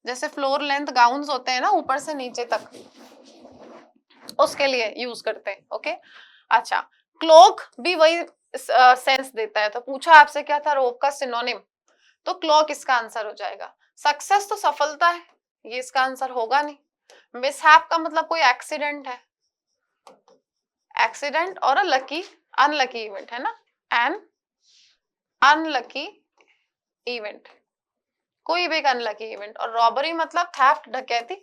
जैसे फ्लोर लेंथ गाउन्स होते हैं ना ऊपर से नीचे तक, उसके लिए यूज करते हैं। ओके, अच्छा, क्लोक भी वही सेंस देता है, तो पूछा आपसे क्या था रोब का सिनोनिम, तो क्लॉक इसका आंसर हो जाएगा। सक्सेस तो सफलता है, ये इसका आंसर होगा नहीं। मिसहैप का मतलब कोई एक्सीडेंट है, एक्सीडेंट और अ लकी, अनलकी इवेंट, है ना, एन अनलकी इवेंट, कोई भी एक अनलकी इवेंट। और रॉबरी मतलब थेफ्ट, डकैती,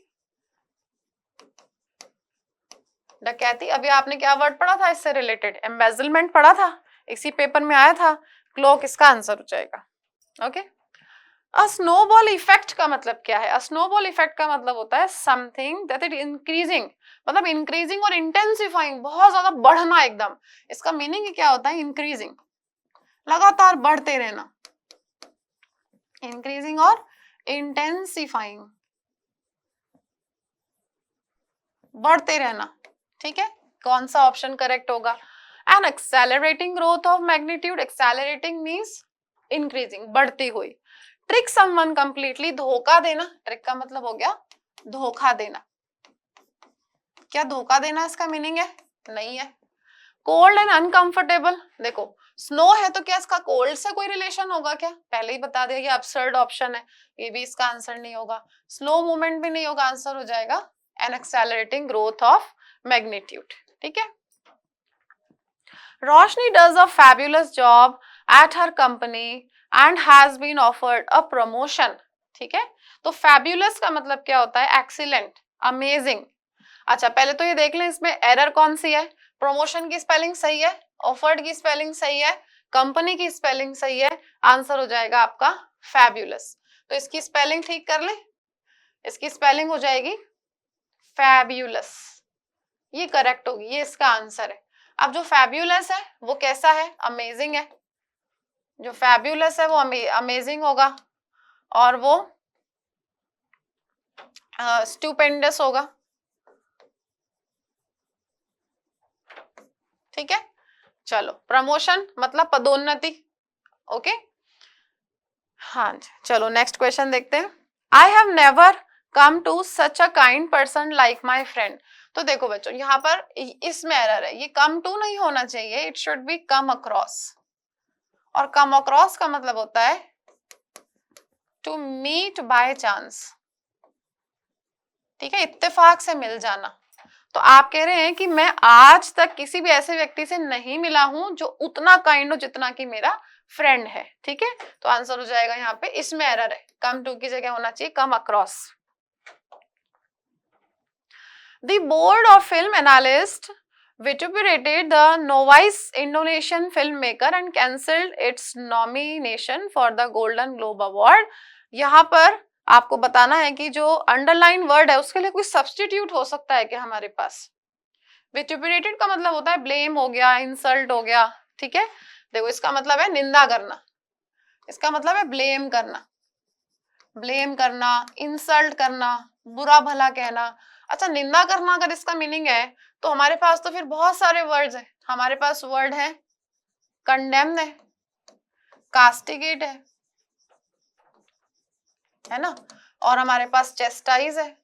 डकैती। अभी आपने क्या वर्ड पढ़ा था इससे रिलेटेड, एम्बेजलमेंट पढ़ा था, इसी पेपर में आया था, क्लॉक इसका आंसर हो जाएगा। ओके, स्नोबॉल इफेक्ट का मतलब क्या है, स्नोबॉल इफेक्ट का मतलब होता है समथिंग दैट इट इंक्रीजिंग, मतलब इंक्रीजिंग और इंटेंसिफाइंग, बहुत ज्यादा बढ़ना एकदम, इसका मीनिंग क्या होता है, इंक्रीजिंग, लगातार बढ़ते रहना, इंक्रीजिंग और इंटेंसिफाइंग, बढ़ते रहना, ठीक है। कौन सा ऑप्शन करेक्ट होगा, an accelerating growth of magnitude, accelerating means increasing, बढ़ती हुई। ट्रिक समवन कंप्लीटली, धोखा देना, ट्रिक का मतलब हो गया धोखा देना, क्या धोखा देना इसका मीनिंग है, नहीं है। कोल्ड एंड अनकंफर्टेबल, देखो स्नो है तो क्या इसका कोल्ड से कोई रिलेशन होगा क्या, पहले ही बता दिया ये अब्सर्ड ऑप्शन है, ये भी इसका आंसर नहीं होगा। स्लो मूवमेंट भी नहीं होगा, आंसर हो जाएगा an accelerating growth of magnitude, ठीक है। Roshni does a fabulous job at her company and has been offered a promotion, ठीक है। तो फैबुलस का मतलब क्या होता है, एक्सीलेंट, अमेजिंग। अच्छा पहले तो ये देख लें इसमें एरर कौन सी है, प्रमोशन की स्पेलिंग सही है, ऑफर्ड की स्पेलिंग सही है, कंपनी की स्पेलिंग सही है, आंसर हो जाएगा आपका फैबुलस। तो इसकी स्पेलिंग ठीक कर ले, इसकी स्पेलिंग हो जाएगी फैब्यूलस, ये करेक्ट होगी, ये इसका आंसर है। अब जो फैब्यूलस है वो कैसा है, अमेजिंग है, जो फैब्यूलस है वो अमेजिंग होगा, और वो स्टुपेंडस होगा, ठीक है। चलो प्रमोशन मतलब पदोन्नति, ओके। हाँ जी, चलो नेक्स्ट क्वेश्चन देखते हैं। I have never come to such a kind person like my friend. तो देखो बच्चों यहाँ पर इसमें एरर है, ये कम टू नहीं होना चाहिए, it should be come across, और कम अक्रॉस का मतलब होता है टू मीट बाय चांस, ठीक है, इत्तेफाक से मिल जाना। तो आप कह रहे हैं कि मैं आज तक किसी भी ऐसे व्यक्ति से नहीं मिला हूं जो उतना काइंड हो जितना कि मेरा फ्रेंड है, ठीक है। तो आंसर हो जाएगा यहाँ पे, इसमें एरर है, कम टू की जगह होना चाहिए come across. The board of film analysts vituperated the novice Indonesian filmmaker and cancelled its nomination for the Golden Globe Award. यहाँ पर आपको बताना है कि जो अंडरलाइन वर्ड है उसके लिए कोई सब्सटीट्यूट हो सकता है क्या हमारे पास। विट्यूपरेटेड का मतलब होता है ब्लेम हो गया, इंसल्ट हो गया, ठीक है। देखो इसका मतलब है निंदा करना, इसका मतलब है ब्लेम करना, ब्लेम करना, इंसल्ट करना, बुरा भला कहना। अच्छा निंदा करना अगर इसका मीनिंग है तो हमारे पास तो फिर बहुत सारे वर्ड्स हैं। हमारे पास वर्ड है कंडेम है, कास्टिगेट है ना, और हमारे पास चेस्टाइज है,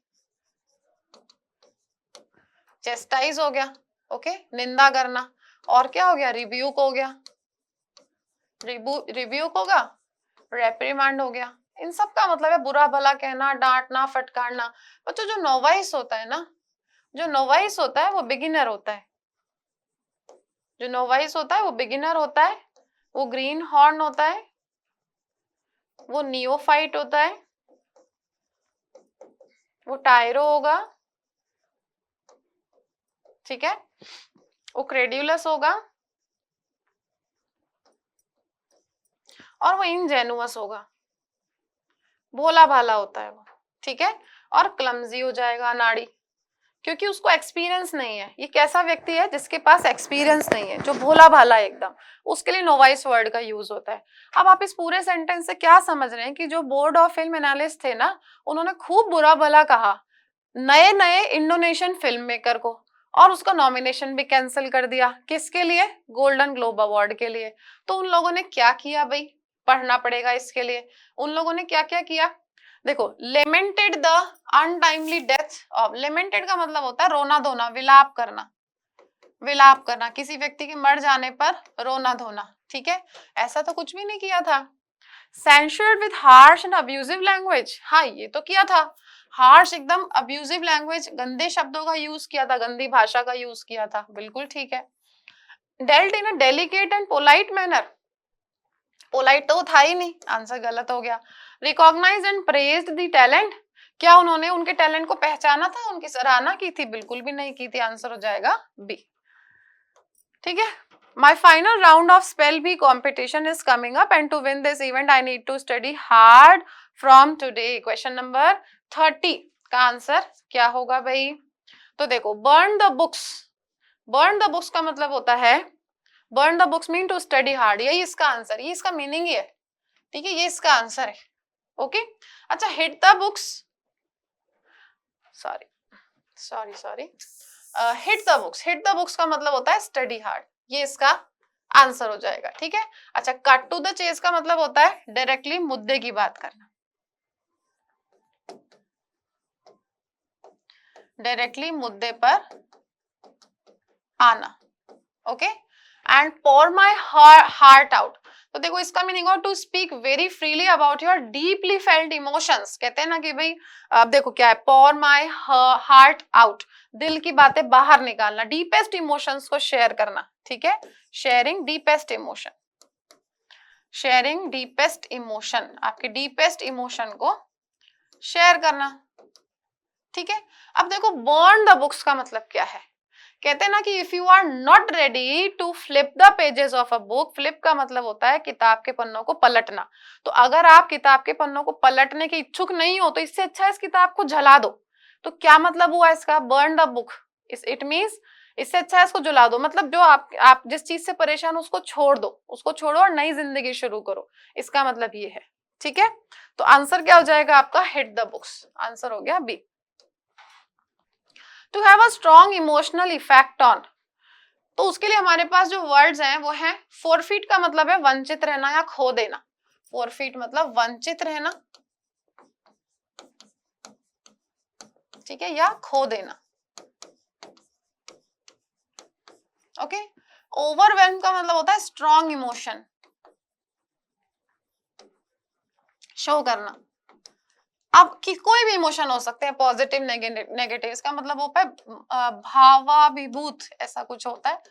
चेस्टाइज हो गया, ओके, निंदा करना। और क्या हो गया, रिब्यूक हो गया, रिब्यूक होगा, रेप्रिमांड हो गया। इन सब का मतलब है बुरा भला कहना, डांटना, फटकारना। बच्चों जो नोवाइस होता है ना, जो नोवाइस होता है वो बिगिनर होता है, जो नोवाइस होता है वो बिगिनर होता है, वो ग्रीन हॉर्न होता है, वो नियोफाइट होता है, वो टायरो होगा, ठीक है, वो क्रेड्यूलस होगा, और वो इनजेनुअस होगा, भोला भाला होता है वो, ठीक है। और क्लमजी हो जाएगा, अनाड़ी, क्योंकि उसको एक्सपीरियंस नहीं है। ये कैसा व्यक्ति है जिसके पास एक्सपीरियंस नहीं है, जो भोला भाला है एकदम, उसके लिए नोवाइस वर्ड का यूज होता है। अब आप इस पूरे सेंटेंस से क्या समझ रहे हैं कि जो बोर्ड ऑफ फिल्म एनालिस्ट थे ना, उन्होंने खूब बुरा भला कहा नए नए इंडोनेशियन फिल्म मेकर को, और उसका नॉमिनेशन भी कैंसिल कर दिया। किसके लिए, गोल्डन ग्लोब अवार्ड के लिए। तो उन लोगों ने क्या किया भाई, पढ़ना पड़ेगा इसके लिए। उन लोगों ने क्या क्या किया, देखो, लेमेंटेड द अनटाइमली डेथ ऑफ, लेमेंटेड का मतलब होता है रोना धोना, विलाप करना, विलाप करना, किसी व्यक्ति के मर जाने पर रोना धोना, ठीक है। ऐसा तो कुछ भी नहीं किया था। Censured with harsh and abusive language, हाँ ये तो किया था, हार्श एकदम, अब्यूजिव लैंग्वेज, गंदे शब्दों का यूज किया था, गंदी भाषा का यूज किया था, बिल्कुल ठीक है। Dealt in a delicate and polite manner, polite तो था ही नहीं, आंसर गलत हो गया। Recognize and praised the talent, क्या उन्होंने उनके टैलेंट को पहचाना था, उनकी सराहना की थी, बिल्कुल भी नहीं की थी, आंसर हो जाएगा बी, ठीक है। My final round of spell bee competition is coming up, and to win this event I need to study hard from today. Question number 30 का आंसर क्या होगा भाई। तो देखो, burn the books, burn the books का मतलब होता है, burn the books mean to study hard, यही इसका आंसर, ये इसका मीनिंग ही है, ठीक है, ये इसका आंसर है, ओके। अच्छा, hit the books, sorry sorry sorry, hit the books, hit the books का मतलब होता है study hard, ये इसका आंसर हो जाएगा, ठीक है। अच्छा, कट टू द चेस का मतलब होता है डायरेक्टली मुद्दे की बात करना, डायरेक्टली मुद्दे पर आना, okay. And pour my heart out, तो देखो इसका मीनिंग हो to speak very freely about your deeply felt emotions. कहते हैं ना कि भाई अब देखो क्या है, पोर माई हार्ट आउट, दिल की बातें बाहर निकालना, डीपेस्ट इमोशंस को शेयर करना, ठीक है, sharing deepest emotion, sharing deepest emotion, आपके डीपेस्ट इमोशन को शेयर करना, ठीक है। अब देखो, बर्न द बुक्स का मतलब क्या है, कहते हैं ना कि if you are not ready to flip the pages of a book, flip का मतलब होता है किताब के पन्नों को पलटना। तो अगर आप किताब के पन्नों को पलटने के इच्छुक नहीं हो तो इससे अच्छा इस किताब को जला दो। तो क्या मतलब हुआ इसका, burn the book, it means इससे अच्छा है इसको जला दो, मतलब जो आप जिस चीज से परेशान हो उसको छोड़ दो, उसको छोड़ो और नई जिंदगी शुरू करो, इसका मतलब ये है, ठीक है। तो आंसर क्या हो जाएगा आपका, हिट द बुक्स, आंसर हो गया B. To have a strong emotional effect on, तो उसके लिए हमारे पास जो वर्ड्स हैं वो है, फोरफीट का मतलब है वंचित रहना या खो देना, फोरफीट मतलब वंचित रहना, ठीक है, या खो देना, ओके, ओवरवेल्म का मतलब होता है स्ट्रॉन्ग इमोशन शो करना। अब कि कोई भी इमोशन हो सकते हैं, पॉजिटिव नेगेटिव, इसका मतलब होता है भावाभिभूत, ऐसा कुछ होता है,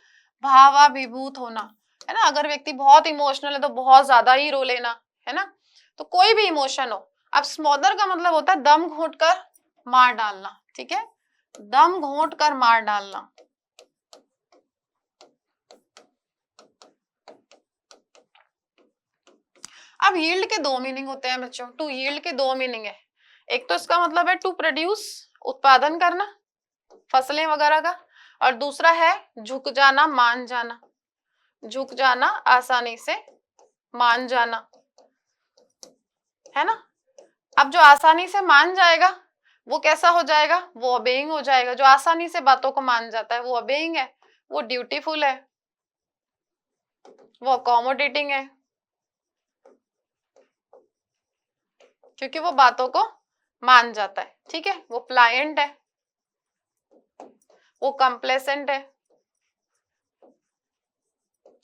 भावाभिभूत होना, है ना। अगर व्यक्ति बहुत इमोशनल है तो बहुत ज्यादा ही रो लेना, है ना। तो कोई भी इमोशन हो। अब स्मोदर का मतलब होता है दम घोट कर मार डालना, ठीक है, दम घोट कर मार डालना। अब यील्ड के दो मीनिंग होते हैं बच्चों, टू यील्ड के दो मीनिंग है। एक तो इसका मतलब है टू प्रोड्यूस, उत्पादन करना फसलें वगैरह का, और दूसरा है झुक जाना, मान जाना, झुक जाना, आसानी से मान जाना, है ना। अब जो आसानी से मान जाएगा वो कैसा हो जाएगा, वो ओबेइंग हो जाएगा। जो आसानी से बातों को मान जाता है वो ओबेइंग है, वो ड्यूटीफुल है, वो अकोमोडेटिंग है, क्योंकि वो बातों को मान जाता है, ठीक है। वो प्लायंट है, वो कंप्लेसेंट है,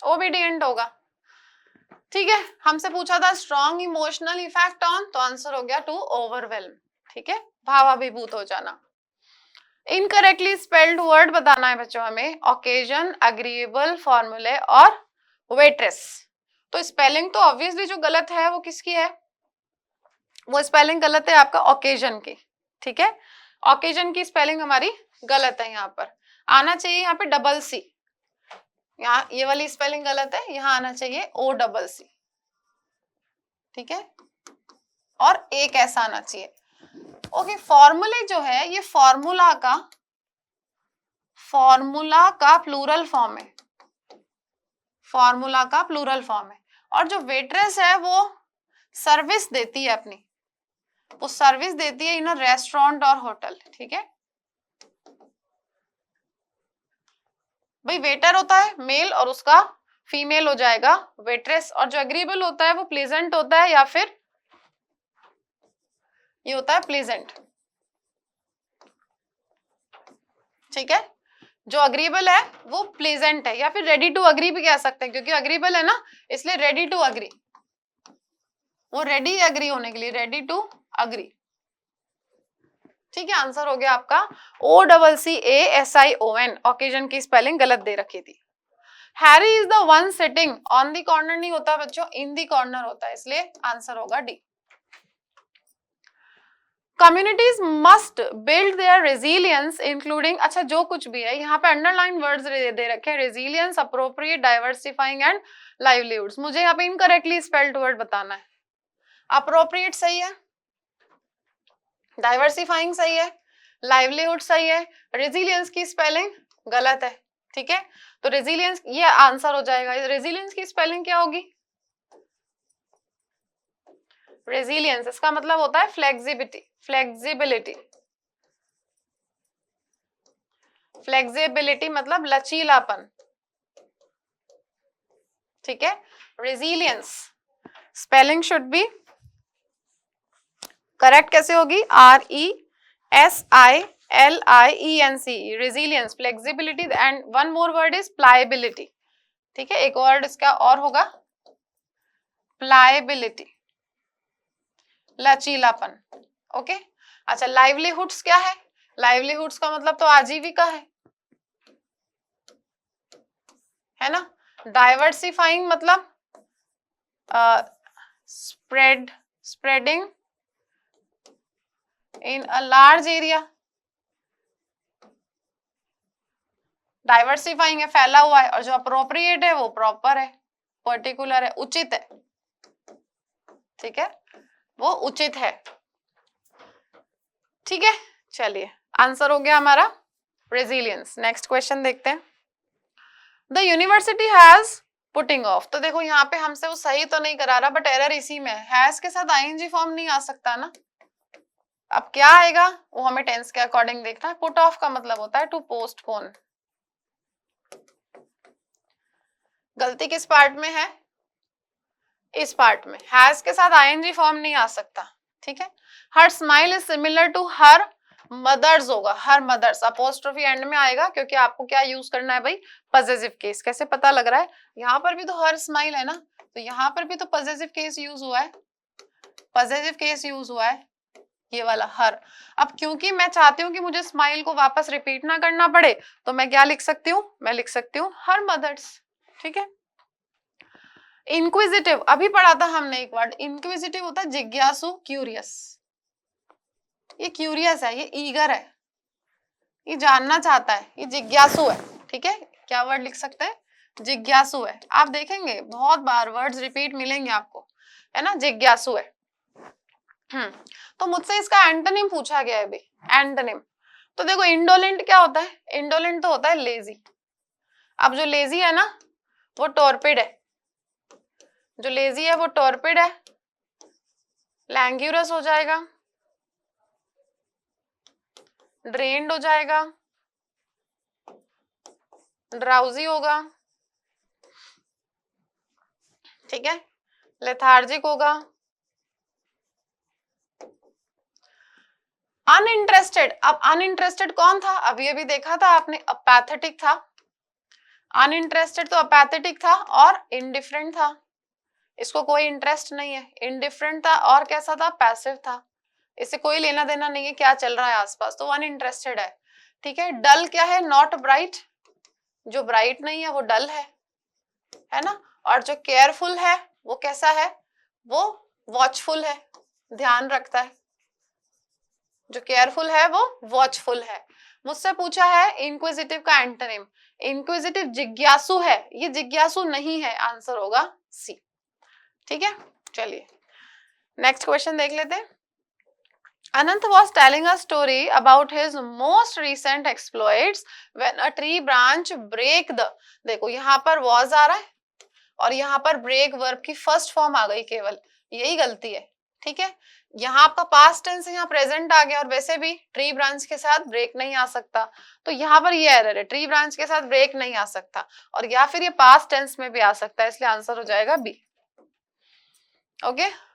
ओबीडियंट होगा, ठीक है। हमसे पूछा था स्ट्रॉन्ग इमोशनल इफेक्ट ऑन, तो आंसर हो गया टू ओवरवेल्म, ठीक है, भावाभिभूत हो जाना। इनकरेक्टली स्पेल्ड वर्ड बताना है बच्चों हमें, ओकेजन, अग्रीएबल, फॉर्मूले और वेट्रेस। तो स्पेलिंग तो ऑब्वियसली जो गलत है वो किसकी है, वो स्पेलिंग गलत है आपका ओकेजन की, ठीक है। ओकेजन की स्पेलिंग हमारी गलत है, यहाँ पर आना चाहिए यहाँ पे डबल सी, यहाँ ये वाली स्पेलिंग गलत है, यहाँ आना चाहिए ओ डबल सी, ठीक है, और एक ऐसा आना चाहिए। ओके, फॉर्मूले जो है ये फॉर्मूला का प्लूरल फॉर्म है, फॉर्मूला का प्लूरल फॉर्म है। और जो वेट्रेस है वो सर्विस देती है अपनी, वो सर्विस देती है इन अ रेस्टोरेंट और होटल, ठीक है। भाई वेटर होता है मेल और उसका फीमेल हो जाएगा वेट्रेस, और जो एग्रीबल होता है वो प्लेजेंट होता है, या फिर ये होता है प्लेजेंट, ठीक है। जो अग्रीबल है वो प्लेजेंट है, या फिर रेडी टू अग्री भी कह सकते हैं, क्योंकि अग्रीबल है ना इसलिए रेडी टू अग्री, वो रेडी एग्री होने के लिए, रेडी टू अग्री, ठीक है। आंसर हो गया आपका O double C A S I O N, occasion की स्पेलिंग गलत दे रखी थी। Harry is the one sitting on the corner नहीं होता बच्चों, इन द कॉर्नर होता है, इसलिए आंसर होगा D. Communities must build their resilience including, अच्छा जो कुछ भी है यहाँ पे अंडरलाइन वर्ड्स दे रखे हैं, resilience, appropriate, diversifying and livelihoods. मुझे यहाँ पे इनकरेक्टली स्पेल्ड वर्ड बताना है। अप्रोप्रिएट सही है, डाइवर्सिफाइंग सही है, लाइवलीहुड सही है, रेजिलियंस की स्पेलिंग गलत है, ठीक है। तो रेजिलियंस ये आंसर हो जाएगा। रेजिलियंस की स्पेलिंग क्या होगी, रेजिलियंस इसका मतलब होता है फ्लेक्सिबिलिटी, फ्लेक्सिबिलिटी, फ्लेक्सिबिलिटी मतलब लचीलापन, ठीक है। Resilience spelling should be correct, कैसे होगी, RESILIENC, resilience, flexibility, and one more word is pliability, ठीक है। एक वर्ड इसका और होगा प्लायबिलिटी, लचीलापन, ओके। अच्छा लाइवलीहुड्स क्या है, लाइवलीहुड्स का मतलब तो आजीविका है ना। डाइवर्सिफाइंग मतलब स्प्रेडिंग इन अ लार्ज एरिया, डाइवर्सिफाइंग है फैला हुआ है, और जो अप्रोप्रिएट है वो प्रॉपर है, पर्टिकुलर है, उचित है, ठीक है, वो उचित है, ठीक है। चलिए आंसर हो गया हमारा रेजिलियंस। नेक्स्ट क्वेश्चन देखते हैं। The university has putting of, तो देखो यहाँ पे हमसे वो सही तो नहीं करा रहा, बट एरर इसी में है, हैज के साथ आईएनजी फॉर्म नहीं आ सकता ना। अब क्या आएगा वो हमें टेंस के अकॉर्डिंग देखना है। पुट ऑफ का मतलब होता है टू पोस्टपोन। गलती किस पार्ट में है, इस पार्ट में, हैज के साथ आईएनजी फॉर्म नहीं आ सकता, ठीक है। Her smile is similar to her mother's होगा, हर मदर्स, अपोस्ट्रोफी एंड में आएगा क्योंकि आपको क्या यूज करना है भाई, पजेसिव केस। कैसे पता लग रहा है, यहाँ पर भी तो हर स्माइल है ना, तो यहाँ पर भी तो पजेसिव केस यूज हुआ है, पजेसिव केस यूज हुआ है, ये वाला हर। अब क्योंकि मैं चाहती हूँ कि मुझे स्माइल को वापस रिपीट ना करना पड़े, तो मैं क्या लिख सकती हूँ, मैं लिख सकती हूँ हर मदर्स। ठीक है। इंक्विजिटिव, अभी पढ़ा था हमने एक वर्ड, इंक्विजिटिव होता है जिज्ञासु, क्यूरियस। ये क्यूरियस है, ये ईगर है, ये जानना चाहता है, ये जिज्ञासु है। ठीक है, क्या वर्ड लिख सकते हैं, जिज्ञासु है। आप देखेंगे बहुत बार वर्ड्स रिपीट मिलेंगे आपको, है ना, जिज्ञासु है। तो मुझसे इसका एंटोनिम पूछा गया है अभी, एंटोनिम। तो देखो इंडोलेंट क्या होता है, इंडोलेंट तो होता है लेजी। अब जो लेजी है ना वो टॉर्पिड है, जो लेजी है वो टॉर्पिड है, लैंग्यूरस हो जाएगा, ड्रेन्ड हो जाएगा, ड्राउजी होगा, ठीक है, लेथार्जिक होगा, अनइंटरेस्टेड। अब अनइंटरेस्टेड कौन था, अभी अभी देखा था आपने, अपैथेटिक था। अनइंटरेस्टेड तो अपैथेटिक था और इनडिफरेंट था, इसको कोई इंटरेस्ट नहीं है। इनडिफरेंट था और कैसा था, पैसिव था, इससे कोई लेना देना नहीं है क्या चल रहा है आसपास, तो अनइंटरेस्टेड है। ठीक है। डल क्या है, नॉट ब्राइट, जो ब्राइट नहीं है वो डल है ना। और जो केयरफुल है वो कैसा है, वो वॉचफुल है, ध्यान रखता है। जो केयरफुल है वो वॉचफुल है। मुझसे पूछा है इंक्विजिटिव का एंटोनिम, इंक्विजिटिव जिज्ञासु है, ये जिज्ञासु नहीं है, आंसर होगा सी। ठीक है, चलिए नेक्स्ट क्वेश्चन देख लेते हैं। Anant was telling a story about his most recent exploits when a tree branch break the, देखो यहाँ पर was आ रहा है और यहाँ पर break verb की फर्स्ट फॉर्म आ गई, केवल यही गलती है। ठीक है, यहाँ आपका पास्ट टेंस है, यहाँ प्रेजेंट आ गया, और वैसे भी ट्री ब्रांच के साथ ब्रेक नहीं आ सकता, तो यहाँ पर ये एरर है, ट्री ब्रांच के साथ ब्रेक नहीं आ सकता, और या फिर ये पास्ट टेंस में भी आ सकता है, इसलिए आंसर हो जाएगा B. Okay.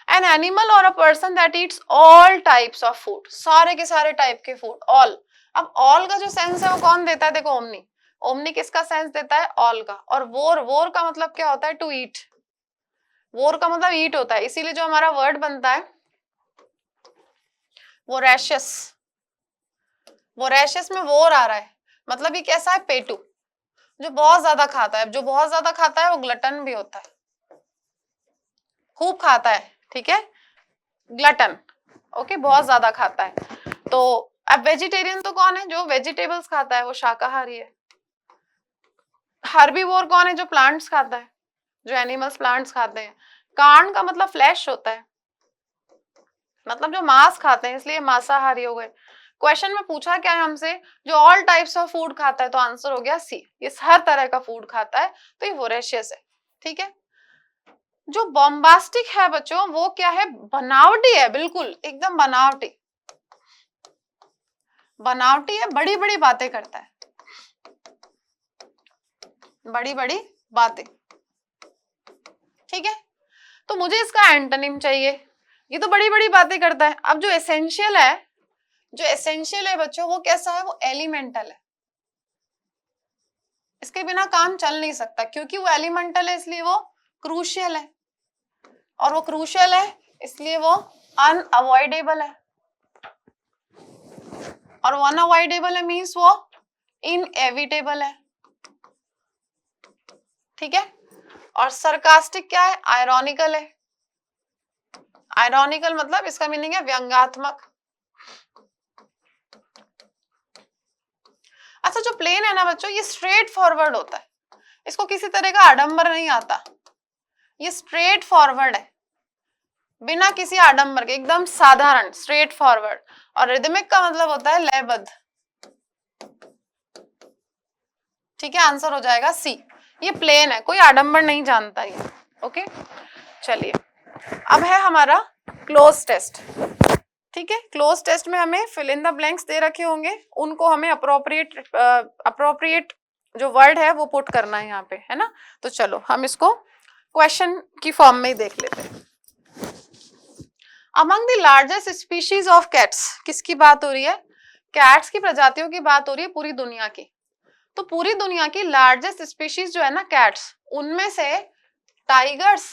An animal or a person that eats all types of food, सारे के सारे टाइप के फूड, all। अब all का जो सेंस है वो कौन देता है, देखो ओमनी, ओमनी किसका सेंस देता है, all का। और वोर, वोर का मतलब क्या होता है, टू ईट, वोर का मतलब ईट होता है, इसीलिए जो हमारा वर्ड बनता है वोरेशियस, वोरेशियस में वोर आ रहा है, मतलब ये कैसा है, पेटू, जो बहुत ज्यादा खाता है। जो बहुत ज्यादा खाता है वो ग्लटन भी होता है, खूब खाता है। ठीक है, ग्लटन, ओके, बहुत ज्यादा खाता है। तो अब वेजिटेरियन तो कौन है, जो वेजिटेबल्स खाता है वो शाकाहारी है। हर्बीवोर कौन है, जो प्लांट्स खाता है, जो एनिमल्स प्लांट्स खाते हैं। कार्न का मतलब फ्लैश होता है, मतलब जो मांस खाते हैं, इसलिए मांसाहारी हो गए। क्वेश्चन में पूछा क्या है हमसे, जो ऑल टाइप्स ऑफ फूड खाता है, तो आंसर हो गया सी, ये हर तरह का फूड खाता है, तो ये वोरेशियस है। ठीक है। जो बॉम्बास्टिक है बच्चों, वो क्या है, बनावटी है, बिल्कुल एकदम बनावटी, बनावटी है, बड़ी बड़ी बातें करता है, बड़ी बड़ी बातें। ठीक है, तो मुझे इसका एंटोनिम चाहिए, ये तो बड़ी बड़ी बातें करता है। अब जो एसेंशियल है, जो एसेंशियल है बच्चों, वो कैसा है, वो एलिमेंटल है, इसके बिना काम चल नहीं सकता, क्योंकि वो एलिमेंटल है इसलिए वो क्रूशियल है, और वो क्रूशियल है इसलिए वो अनअवॉइडेबल है, और वो अनअवॉइडेबल है मीन्स वो इनएविटेबल है। ठीक है, और सरकास्टिक क्या है, आयरॉनिकल है, आयरॉनिकल मतलब इसका मीनिंग है व्यंग्यात्मक। अच्छा, जो प्लेन है ना बच्चों, ये स्ट्रेट फॉरवर्ड होता है, इसको किसी तरह का आडंबर नहीं आता, ये स्ट्रेट फॉरवर्ड है, बिना किसी आडंबर के, एकदम साधारण, स्ट्रेट फॉरवर्ड। और रिदमिक का मतलब होता है लयबद्ध। ठीक है, आंसर हो जाएगा सी, ये प्लेन है, कोई आडंबर नहीं जानता ये। ओके, चलिए अब है हमारा क्लोज टेस्ट। ठीक है, क्लोज टेस्ट में हमें फिल इन द ब्लैंक्स दे रखे होंगे, उनको हमें अप्रोप्रिएट जो वर्ड है वो पुट करना है यहाँ पे, है ना। तो चलो हम इसको क्वेश्चन की फॉर्म में ही देख लेते हैं। Among the largest species of cats, किसकी बात हो रही है? कैट्स की प्रजातियों की बात हो रही है पूरी दुनिया की। तो पूरी दुनिया की लार्जेस्ट स्पीशीज जो है ना कैट्स, उनमें से टाइगर्स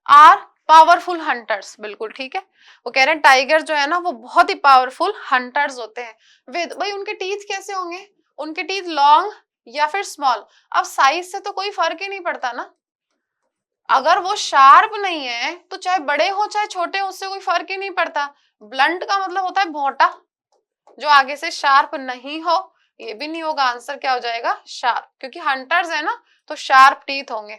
आर पावरफुल हंटर्स, बिल्कुल ठीक है। वो कह रहे हैं टाइगर जो है ना वो बहुत ही पावरफुल हंटर्स होते हैं। विद भाई उनके टीथ कैसे होंगे? उनके टीथ लॉन्ग या फिर स्मॉल? अब साइज से तो कोई फर्क ही नहीं पड़ता ना। अगर वो शार्प नहीं है तो चाहे बड़े हो चाहे छोटे हो, उससे कोई फर्क ही नहीं पड़ता। ब्लंट का मतलब होता है भोंटा, जो आगे से शार्प नहीं हो। ये भी नहीं होगा, आंसर क्या हो जाएगा? शार्प, क्योंकि हंटर्स है ना तो शार्प टीथ होंगे।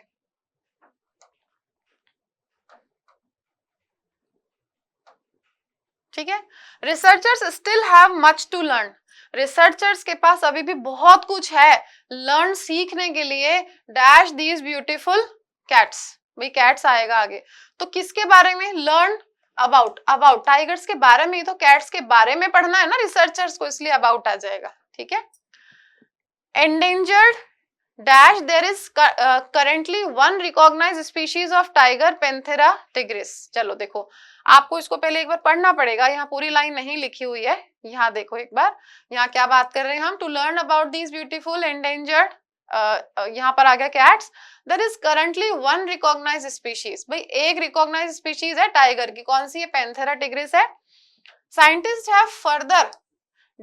ठीक है। Researchers still have much to learn, researchers के पास अभी भी बहुत कुछ है लर्न, सीखने के लिए। डैश दीज ब्यूटीफुल कैट्स, भाई कैट्स आएगा आगे, तो किसके बारे में लर्न? अबाउट, अबाउट टाइगर्स के बारे में ही तो कैट्स के बारे में पढ़ना है ना रिसर्चर्स को, इसलिए अबाउट आ जाएगा। ठीक है। Endangered dash there is currently one recognised species of tiger Panthera tigris. चलो देखो, आपको इसको पहले एक बार पढ़ना पड़ेगा, यहाँ पूरी लाइन नहीं लिखी हुई है। यहाँ देखो एक बार, यहाँ क्या बात कर रहे हैं हम? To learn about these beautiful endangered, यहाँ पर आ गया cats, there is currently one recognised species. भाई एक रिकॉग्नाइज्ड स्पीशीज है टाइगर की, कौन सी है? पेंथेरा टिग्रिस है। Scientist have further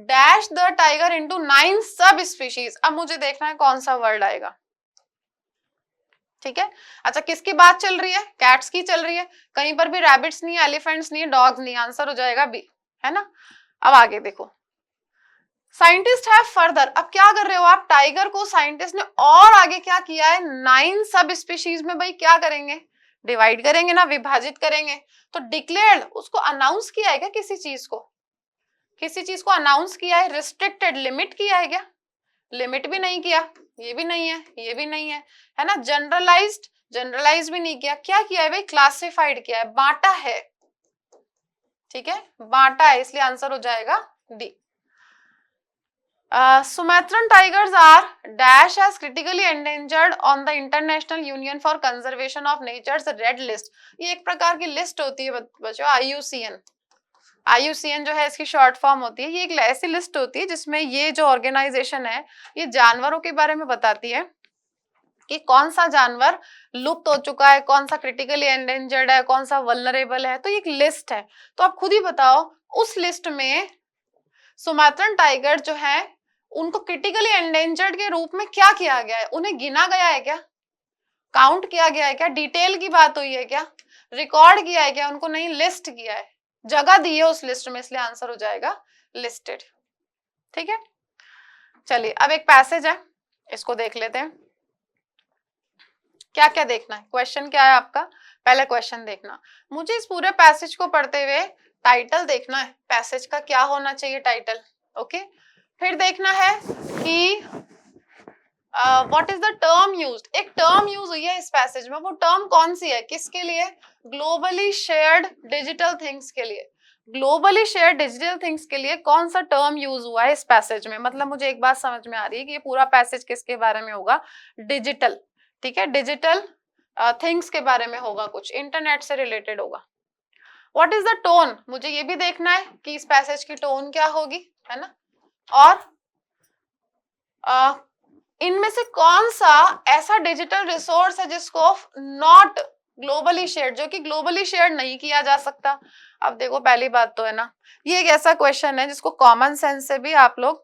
dash the tiger into 9 सब स्पीशीज। अब मुझे देखना है कौन सा वर्ड आएगा। ठीक है। अच्छा किसकी बात चल रही है? कैट्स की चल रही है, कहीं पर भी रैबिट्स नहीं है, एलिफेंट्स नहीं है, डॉग्स नहीं, आंसर हो जाएगा बी, है ना। अब आगे देखो, साइंटिस्ट हैव फर्दर, अब क्या कर रहे हो आप? टाइगर को साइंटिस्ट ने और आगे क्या किया है? 9 सब स्पीशीज में भाई क्या करेंगे? डिवाइड करेंगे ना, विभाजित करेंगे। तो डिक्लेयर्ड, उसको अनाउंस किया है क्या? किसी चीज को, किसी चीज को अनाउंस किया है? रिस्ट्रिक्टेड, लिमिट किया है क्या? लिमिट भी नहीं किया, ये भी नहीं है, ये भी नहीं है ना। जनरलाइज्ड, जनरलाइज भी नहीं किया। क्या किया है भाई? क्लासिफाइड किया है, बांटा है। ठीक है, बांटा है, इसलिए आंसर हो जाएगा D. Sumatran tigers are dash as critically endangered on the International Union for Conservation of Nature's Red List. ये एक प्रकार की लिस्ट होती है बच्चों, IUCN। IUCN जो है इसकी शॉर्ट फॉर्म होती है। ये एक ऐसी लिस्ट होती है जिसमें ये जो ऑर्गेनाइजेशन है ये जानवरों के बारे में बताती है कि कौन सा जानवर लुप्त हो चुका है, कौन सा क्रिटिकली एंडेंजर्ड है, कौन सा वल्नरेबल है। तो ये एक लिस्ट है। तो आप खुद ही बताओ, उस लिस्ट में सुमात्रन टाइगर जो है उनको क्रिटिकली एंडेंजर्ड के रूप में क्या किया गया है? उन्हें गिना गया है क्या? काउंट किया गया है क्या? डिटेल की बात हुई है क्या? रिकॉर्ड किया है क्या? उनको नहीं, लिस्ट किया है, जगह दी है उस लिस्ट में, इसलिए आंसर हो जाएगा लिस्टेड। ठीक है। चलिए अब एक पैसेज है, इसको देख लेते हैं। क्या क्या देखना है? क्वेश्चन क्या है आपका? पहले क्वेश्चन देखना। मुझे इस पूरे पैसेज को पढ़ते हुए टाइटल देखना है, पैसेज का क्या होना चाहिए टाइटल। ओके। फिर देखना है कि what is the term used. एक टर्म यूज हुई है इस पैसेज में, वो टर्म कौन सी है? किसके लिए? ग्लोबली शेयर्ड डिजिटल थिंग्स के लिए। ग्लोबली शेयर्ड डिजिटल थिंग्स के लिए कौन सा टर्म यूज हुआ है इस पैसेज में? मतलब मुझे एक बात समझ में आ रही है कि ये पूरा पैसेज किसके बारे में होगा? डिजिटल। ठीक है, डिजिटल थिंग्स के बारे में होगा, कुछ इंटरनेट से रिलेटेड होगा। व्हाट इज द टोन, मुझे ये भी देखना है कि इस पैसेज की टोन क्या होगी, है ना। और इनमें से कौन सा ऐसा डिजिटल रिसोर्स है जिसको नॉट ग्लोबली शेयर्ड, जो कि ग्लोबली शेयर्ड नहीं किया जा सकता। अब देखो पहली बात तो है ना, ये एक ऐसा क्वेश्चन है जिसको कॉमन सेंस से भी आप लोग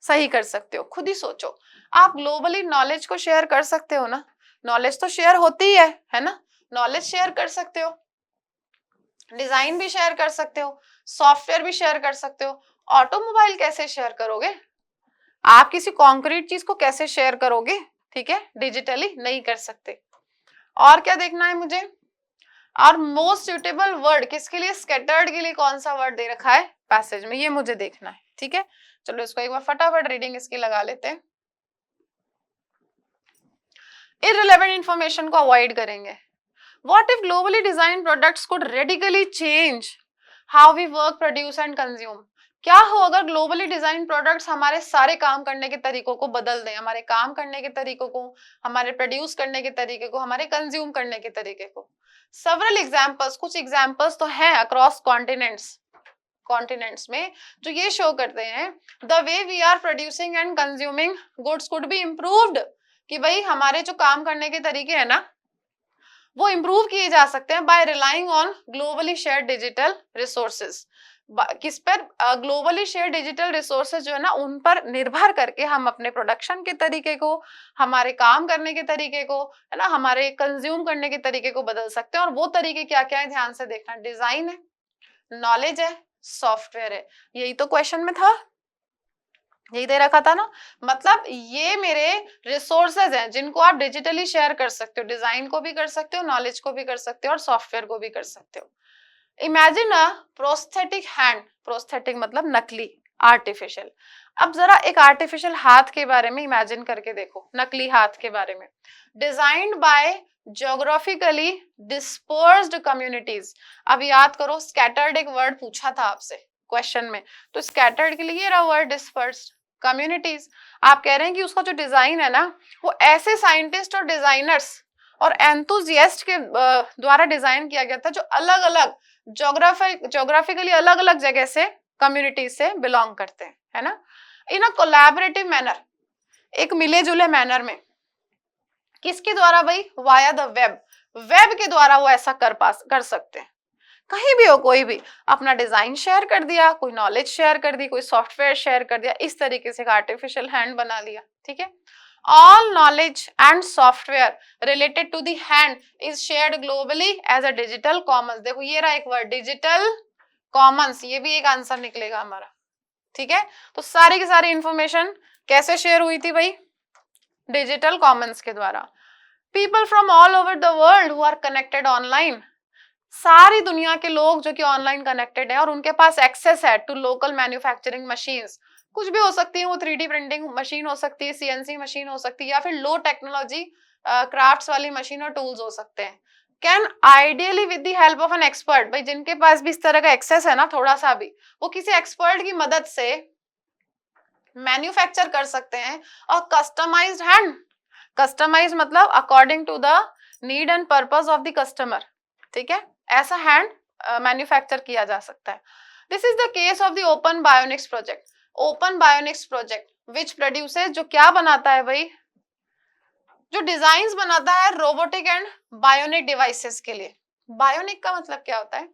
सही कर सकते हो। खुद ही सोचो, आप ग्लोबली नॉलेज को शेयर कर सकते हो ना? नॉलेज तो शेयर होती है ना। नॉलेज शेयर कर सकते हो, डिजाइन भी शेयर कर सकते हो, सॉफ्टवेयर भी शेयर कर सकते हो। ऑटोमोबाइल कैसे शेयर करोगे? आप किसी कॉन्क्रीट चीज को कैसे शेयर करोगे? ठीक है, डिजिटली नहीं कर सकते। और क्या देखना है मुझे? और मोस्ट सुटेबल वर्ड किसके लिए? स्कैटर्ड के लिए कौन सा वर्ड दे रखा है पैसेज में, ये मुझे देखना है। ठीक है, चलो इसको एक बार फटाफट रीडिंग इसकी लगा लेते हैं। इररिलेवेंट इंफॉर्मेशन को अवॉइड करेंगे। What if globally designed products could radically change how we work, produce and consume? क्या हो अगर ग्लोबली डिजाइन प्रोडक्ट्स हमारे सारे काम करने के तरीकों को बदल दें, हमारे काम करने के तरीकों को, हमारे प्रोड्यूस करने के तरीके को, हमारे कंज्यूम करने के तरीके को। सेवरल एग्जांपल्स, कुछ एग्जांपल्स तो हैं अक्रॉस कॉन्टिनेंट्स में जो ये शो करते हैं the way we are producing and consuming goods could be improved, कि भाई हमारे जो काम करने के तरीके हैं ना वो इम्प्रूव किए जा सकते हैं by relying on globally shared digital resources. किस पर? ग्लोबली शेयर डिजिटल रिसोर्सेज जो है ना उन पर निर्भर करके हम अपने प्रोडक्शन के तरीके को, हमारे काम करने के तरीके को, है ना, हमारे कंज्यूम करने के तरीके को बदल सकते हैं। और वो तरीके क्या क्या है ध्यान से देखना, डिजाइन है, नॉलेज है, सॉफ्टवेयर है। यही तो क्वेश्चन में था, यही दे रखा था ना। मतलब ये मेरे रिसोर्सेज हैं जिनको आप डिजिटली शेयर कर सकते हो, डिजाइन को भी कर सकते हो, नॉलेज को भी कर सकते हो और सॉफ्टवेयर को भी कर सकते हो। Imagine a prosthetic hand, prosthetic मतलब नकली, आर्टिफिशियल। अब जरा एक आर्टिफिशियल हाथ के बारे में इमेजिन करके देखो, नकली हाथ के बारे में, designed bye geographically dispersed communities. अब याद करो स्कैटर्ड एक वर्ड पूछा था आपसे क्वेश्चन में, तो स्कैटर्ड के लिए रहा वर्ड डिस्पर्स्ड, कम्युनिटीज। आप कह रहे हैं कि उसका जो डिजाइन है ना वो ऐसे साइंटिस्ट और डिजाइनर्स और एंथुजियास्ट के द्वारा डिजाइन किया गया था जो अलग अलग ज्योग्राफिकली अलग अलग जगह से, कम्युनिटी से बिलोंग करते हैं, है ना, इन अ कोलैबोरेटिव मैनर, एक मिले जुले मैनर में। किसके द्वारा भाई? वाया द वेब, वेब के द्वारा वो ऐसा कर सकते हैं। कहीं भी हो, कोई भी अपना डिजाइन शेयर कर दिया, कोई नॉलेज शेयर कर दी, कोई सॉफ्टवेयर शेयर कर दिया, इस तरीके से आर्टिफिशियल हैंड बना लिया। ठीक है, all knowledge and software related to the hand is shared globally as a digital commons. देखो ये रहा एक वर्ड डिजिटल कॉमन्स, ये भी एक आंसर निकलेगा हमारा। ठीक है, तो सारी की सारी इंफॉर्मेशन कैसे शेयर हुई थी भाई? डिजिटल कॉमन्स के द्वारा। People from all over the world who are connected online, सारी दुनिया के लोग जो कि ऑनलाइन कनेक्टेड है और उनके पास एक्सेस है टू लोकल मैन्युफैक्चरिंग मशीन्स, कुछ भी हो सकती है वो, 3D प्रिंटिंग मशीन हो सकती है, CNC मशीन हो सकती है, या फिर लो टेक्नोलॉजी क्राफ्ट्स वाली मशीन और टूल्स हो सकते हैं। Can ideally with the help of an expert, भाई जिनके पास भी इस तरह का एक्सेस है ना थोड़ा सा भी, वो किसी एक्सपर्ट की मदद से मैन्युफैक्चर कर सकते हैं और कस्टमाइज्ड हैंड, कस्टमाइज मतलब according to the need and purpose of the customer. ठीक है, ऐसा हैंड मैन्युफैक्चर किया जा सकता है। This is the case of the open bionics project. Open bionics project which produces, जो क्या बनाता है भाई? जो डिजाइन्स बनाता है रोबोटिक एंड बायोनिक डिवाइसेस के लिए। बायोनिक का मतलब क्या होता है?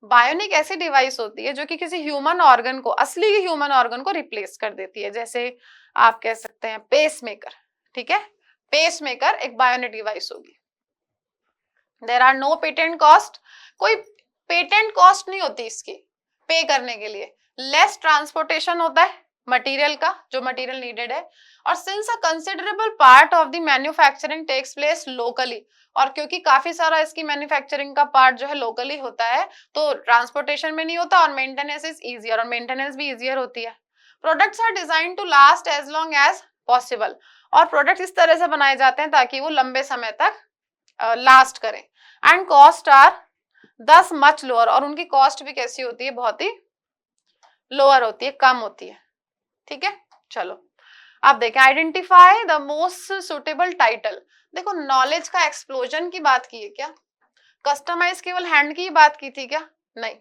बायोनिक ऐसी डिवाइस होती है जो कि किसी ह्यूमन ऑर्गन को, असली ह्यूमन ऑर्गन को रिप्लेस कर देती है। जैसे आप कह सकते हैं पेसमेकर। ठीक है, पेसमेकर एक बायोनिक डिवाइस होगी। There are no patent cost, कोई पेटेंट कॉस्ट नहीं होती इसकी पे करने के लिए। लेस ट्रांसपोर्टेशन होता है मटेरियल का, जो मटेरियल नीडेड है, और since a considerable part of the manufacturing takes place locally, और क्योंकि काफी सारा इसकी मैन्युफैक्चरिंग का पार्ट जो है लोकली होता है तो ट्रांसपोर्टेशन में नहीं होता और मेंटेनेंस इज इजियर, और मेंटेनेंस भी इजियर होती है। Products are design to last as long as possible, और प्रोडक्ट्स इस तरह से बनाए जाते हैं ताकि वो लंबे समय तक लास्ट करें। End cost are thus much lower, और उनकी कॉस्ट भी कैसी होती है? बहुत ही लोअर होती है, कम होती है। ठीक है, चलो आप देखें, identify the most suitable title. देखो नॉलेज का एक्सप्लोजन की बात की है क्या? कस्टमाइज केवल हैंड की बात की थी क्या? नहीं।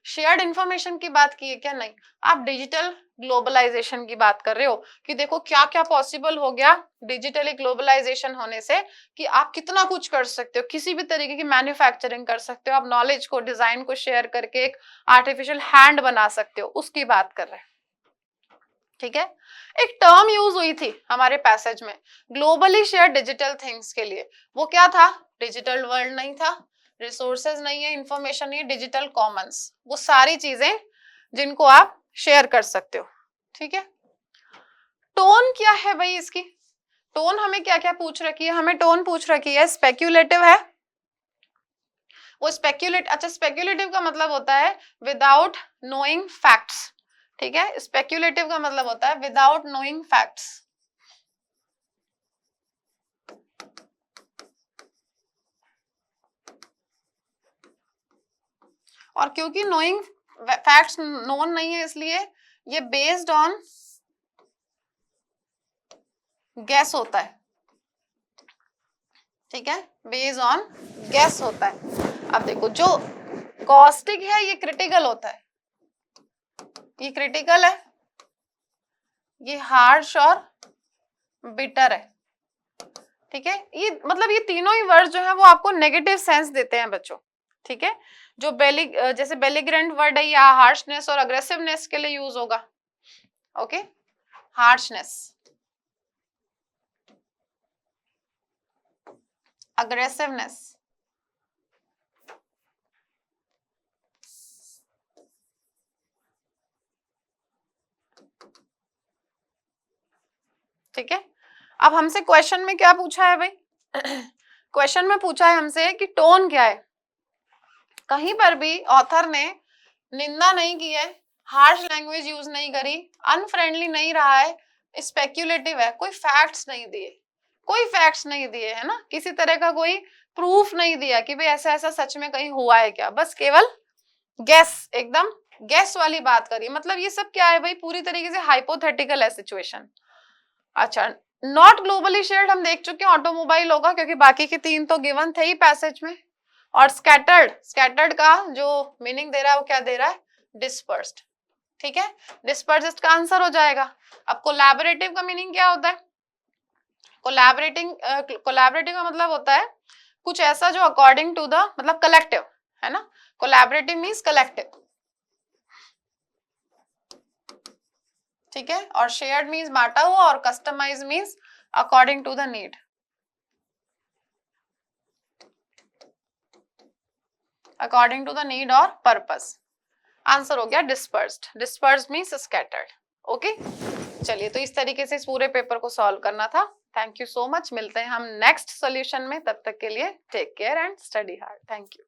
शेयर्ड इंफॉर्मेशन की बात की है क्या? नहीं। आप डिजिटल ग्लोबलाइजेशन की बात कर रहे हो कि देखो क्या क्या पॉसिबल हो गया डिजिटली ग्लोबलाइजेशन होने से, कि आप कितना कुछ कर सकते हो, किसी भी तरीके की मैन्युफैक्चरिंग कर सकते हो, आप नॉलेज को, डिजाइन को शेयर करके एक आर्टिफिशियल हैंड बना सकते हो, उसकी बात कर रहे हैं। ठीक है, एक टर्म यूज हुई थी हमारे पैसेज में ग्लोबली शेयर डिजिटल थिंग्स के लिए, वो क्या था? डिजिटल वर्ल्ड नहीं था, रिसोर्सेज नहीं है, इंफॉर्मेशन नहीं है, डिजिटल कॉमन्स, वो सारी चीजें जिनको आप शेयर कर सकते हो। ठीक है, टोन क्या है भाई इसकी? टोन हमें क्या क्या पूछ रखी है? हमें टोन पूछ रखी है स्पेक्यूलेटिव है, वो अच्छा स्पेक्यूलेटिव का मतलब होता है विदाउट नोइंग फैक्ट्स। ठीक है, स्पेक्यूलेटिव का मतलब होता है विदाउट नोइंग फैक्ट्स। और क्योंकि नोइंग फैक्ट्स नोन नहीं है इसलिए ये बेस्ड ऑन गैस होता है, ठीक है, बेस्ड ऑन गैस होता है। अब देखो जो कॉस्टिक है ये क्रिटिकल होता है, ये क्रिटिकल है, ये हार्श और बिटर है, ठीक है। ये मतलब ये तीनों ही वर्ड जो है वो आपको नेगेटिव सेंस देते हैं बच्चों, ठीक है। जो जैसे बेलिग्रेंट वर्ड है या हार्शनेस और अग्रेसिवनेस के लिए यूज होगा, ओके, हार्शनेस, अग्रेसिवनेस, ठीक है। अब हमसे क्वेश्चन में क्या पूछा है भाई, क्वेश्चन में पूछा है हमसे कि टोन क्या है। कहीं पर भी ऑथर ने निंदा नहीं की है, हार्श लैंग्वेज यूज नहीं करी, अनफ्रेंडली नहीं रहा है, स्पेक्यूलेटिव है, कोई फैक्ट्स नहीं दिए, कोई फैक्ट्स नहीं दिए, है ना, किसी तरह का कोई प्रूफ नहीं दिया कि भाई ऐसा ऐसा सच में कहीं हुआ है क्या, बस केवल गैस, एकदम गैस वाली बात करी। मतलब ये सब क्या है भाई, पूरी तरीके से हाइपोथेटिकल है सिचुएशन। अच्छा, नॉट ग्लोबली शेयर्ड हम देख चुके हैं, ऑटोमोबाइल होगा क्योंकि बाकी के तीन तो गिवन थे ही पैसेज में। और स्कैटर्ड, स्कैटर्ड का जो मीनिंग दे रहा है वो क्या दे रहा है, डिस्पर्स्ड, ठीक है, डिस्पर्स्ड का आंसर हो जाएगा। अब कोलैबोरेटिव का मीनिंग क्या होता है, कोलैबोरेटिव का मतलब होता है कुछ ऐसा जो अकॉर्डिंग टू द, मतलब कलेक्टिव, है ना, कोलैबोरेटिव मीन्स कलेक्टिव, ठीक है। और शेयर्ड मीन्स बांटा हुआ, और customise means according to the need, according to the need और पर्पस। आंसर हो गया dispersed, dispersed means scattered, okay. चलिए, तो इस तरीके से इस पूरे पेपर को सॉल्व करना था। थैंक यू सो मच, मिलते हैं हम नेक्स्ट सॉल्यूशन में, तब तक के लिए take care and study hard, thank you.